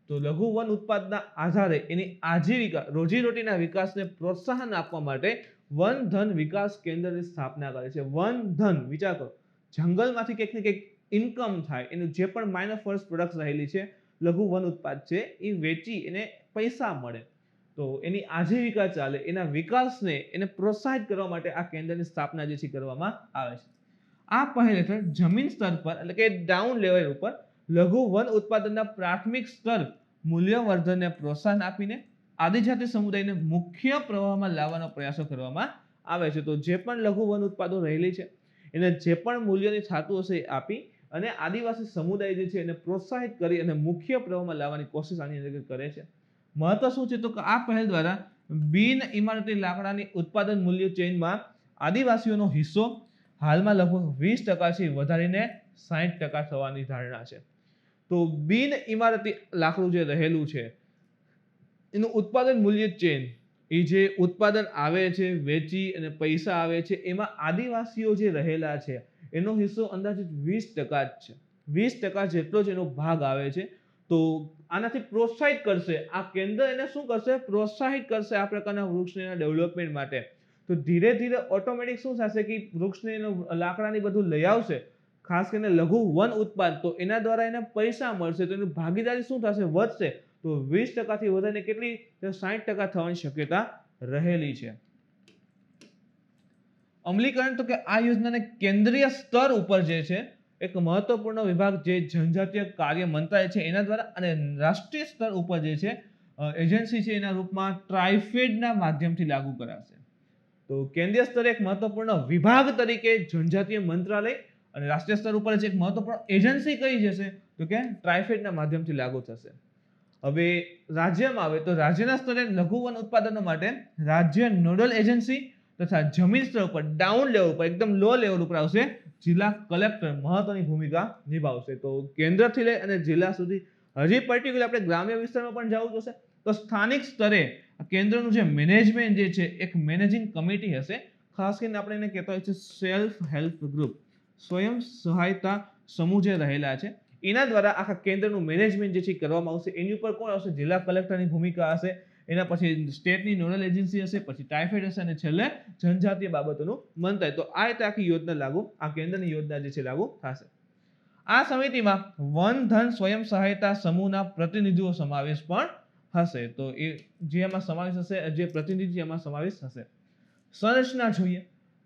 તો લઘુ વન ઉત્પાદના આધારે એની આજીવિકા, રોજીરોટીના વિકાસને પ્રોત્સાહન આપવા માટે વન ધન વિકાસ કેન્દ્રની સ્થાપના કરે છે. વન ધન, વિચાર કરો, જંગલમાંથી કંઈક ને કંઈક ઇન્કમ થાય, એનું જે પણ માઇનર ફોરેસ્ટ પ્રોડક્ટ્સ રહેલી છે, લઘુ વન ઉત્પાદ છે, એ વેચી એને પૈસા મળે, તો એની આજીવિકા ચાલે, એના વિકાસને એને પ્રોત્સાહિત કરવા માટે આ કેન્દ્રની સ્થાપના જે છે કરવામાં આવે છે. આ પહેલ હેઠળ જમીન સ્તર પર એટલે કે ડાઉન લેવલ ઉપર લઘુ વન ઉત્પાદનના પ્રાથમિક સ્તર મૂલ્યવર્ધનને પ્રોત્સાહન આપીને આદિજાતિ સમુદાયને મુખ્ય પ્રવાહમાં લાવવાનો પ્રયાસો કરવામાં આવે છે. તો જે પણ લઘુ વન ઉત્પાદનો રહેલી છે એને જે પણ મૂલ્યની થતું હશે એ આપી અને આદિવાસી સમુદાય જે છે એને પ્રોત્સાહિત કરી અને મુખ્ય પ્રવાહમાં લાવવાની કોશિશ આની અંદર કરે છે. મહત્વ શું છે? તો કે આ પહેલ દ્વારા બિન ઇમારતી લાકડાની ઉત્પાદન મૂલ્ય ચેઇનમાં આદિવાસીઓનો હિસ્સો હાલમાં લગભગ 20% થી વધારીને 60% થવાની ધારણા છે. તો બિન ઇમારતી લાકડું જે રહેલું છે એનું ઉત્પાદન મૂલ્ય ચેઇન, એ જે ઉત્પાદન આવે છે, વેચી અને પૈસા આવે છે, એમાં આદિવાસીઓ જે રહેલા છે એનો હિસ્સો અંદાજિત 20% જ છે. 20% જેટલો જ એનો ભાગ આવે છે. તો આનાથી પ્રોત્સાહિત કરશે આ કેન્દ્ર, એને શું કરશે? પ્રોત્સાહિત કરશે આ પ્રકારના વૃક્ષના ડેવલપમેન્ટ માટે. તો ધીરે ધીરે ઓટોમેટિક શું થશે કે વૃક્ષને લાકડાની બધું લઈ આવશે, ખાસ કરીને લઘુ વન ઉત્પાદ, તો એના દ્વારા એને પૈસા મળશે, તો એની ભાગીદારી શું થશે? વધશે. તો 20% થી વધારીને કેટલી? 60% થવાની શક્યતા રહેલી છે. અમલીકરણ, તો કે આ યોજનાને કેન્દ્રીય સ્તર ઉપર જે છે એક મહત્વપૂર્ણ વિભાગ જે જનજાતીય કાર્ય મંત્રાલય છે એના દ્વારા અને રાષ્ટ્રીય સ્તર ઉપર જે છે એજન્સી છે એના રૂપમાં ટ્રાઇફેડના માધ્યમથી લાગુ કરાશે. તો કેન્દ્રીય સ્તરે એક મહત્વપૂર્ણ વિભાગ તરીકે જનજાતીય મંત્રાલય અને રાષ્ટ્રીય સ્તર ઉપર એક મહત્વપૂર્ણ એજન્સી કઈ જશે? તો કે ટ્રાઇફેડના માધ્યમથી લાગુ થશે. હવે રાજ્યમાં આવે તો રાજ્યના સ્તરે લઘુ વન ઉત્પાદનો માટે રાજ્ય નોડલ એજન્સી તથા જમીન સ્તર ઉપર ડાઉન લેવલ ઉપર એકદમ લો લેવલ ઉપર આવશે જિલ્લા કલેક્ટર મહત્વની ભૂમિકા નિભાવશે. તો કેન્દ્રથી લઈ અને જિલ્લા સુધી, હજી પર્ટિક્યુલર આપણે ગ્રામ્ય વિસ્તારમાં પણ જવું જોશે. તો સ્થાનિક સ્તરે કેન્દ્રનું જે મેનેજમેન્ટ જે છે એક મેનેજિંગ કમિટી હશે, ખાસ કરીને આપણે એને કહેતા હોય છે સેલ્ફ હેલ્પ ગ્રુપ, સ્વયં સહાયતા સમૂહ જે રહેલા છે એના દ્વારા આખા કેન્દ્રનું મેનેજમેન્ટ જે છે એ કરવામાં આવશે. એની ઉપર કોણ આવશે? જિલ્લા કલેક્ટરની ભૂમિકા હશે, એના પછી સ્ટેટની નોડલ એજન્સી હશે, પછી ટાઇફેડ હશે અને છેલ્લે જનજાતીય બાબતોનું મંત્રાલય. તો આ રીતે આખી યોજના લાગુ, આ કેન્દ્રની યોજના જે છે લાગુ થશે. આ સમિતિમાં વન ધન સ્વયં સહાયતા સમૂહના પ્રતિનિધિઓ સમાવેશ પણ હશે. તો એ જે એમાં સમાવેશ હશે, જે પ્રતિનિધિ એમાં સમાવેશ હશે. સંરચના જોઈએ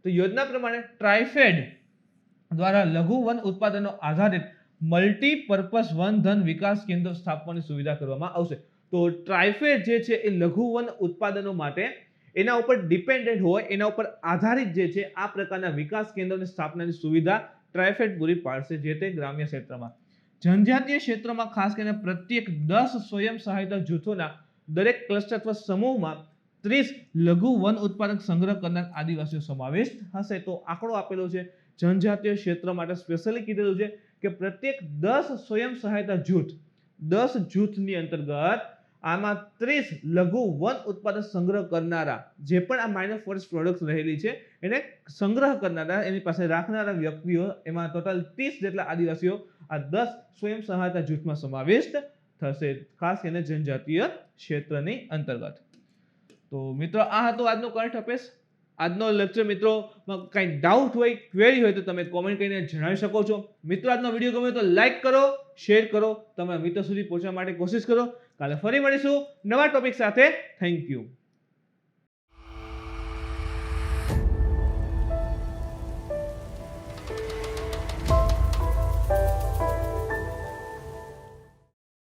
તો યોજના પ્રમાણે ટ્રાઇફેડ દ્વારા લઘુ વન ઉત્પાદનો આધારિત મલ્ટીપર્પઝ વન ધન વિકાસ કેન્દ્ર સ્થાપવાની સુવિધા કરવામાં આવશે. તો ટ્રાઇફેડ જે છે એ લઘુ વન ઉત્પાદનો માટે એના ઉપર ડિપેન્ડન્ટ હોય, એના ઉપર આધારિત જે છે આ પ્રકારના વિકાસ કેન્દ્રોની સ્થાપનાની સુવિધા ટ્રાઇફેડ પૂરી પાડશે જે તે ગ્રામ્ય ક્ષેત્રમાં. જનજાતીય ક્ષેત્રમાં ખાસ કરીને પ્રત્યેક 10 સ્વયં સહાયતા જૂથોના દરેક ક્લસ્ટર અથવા સમૂહમાં 30 લઘુ વન ઉત્પાદક સંગ્રહ કરનાર આદિવાસીઓ સમાવેશ હશે. તો આંકડો આપેલો છે જનજાતીય ક્ષેત્ર માટે સ્પેશિયલી કીધેલું છે કે પ્રત્યેક 10 સ્વયં સહાયતા જૂથ, 10 જૂથની અંતર્ગત આમાં 30 લઘુ વન ઉત્પાદન સંગ્રહ કરનારા, જે પણ આ માઇનર ફોરેસ્ટ પ્રોડક્ટ્સ રહેલી છે એને સંગ્રહ કરનારા, એની પાસે રાખનારા વ્યક્તિઓ, એમાં ટોટલ 30 જેટલા આદિવાસીઓ આ 10 સ્વયં સહાયતા જૂથમાં સમાવેશ થશે, ખાસ કરીને જનજાતીય ક્ષેત્રની અંતર્ગત. તો મિત્રો આ હતો આજનો કરંટ અફેર્સ. આજનો લેક્ચર મિત્રો કંઈ ડાઉટ હોય, ક્વેરી હોય તો તમે કોમેન્ટ કરીને જણાવી શકો છો. મિત્રો આજનો વિડીયો ગમે તો લાઈક કરો, શેર કરો, તમારા મિત્રો સુધી પહોંચવા માટે કોશિશ કરો. કાલે ફરી મળીશું નવા ટોપિક સાથે. Thank you.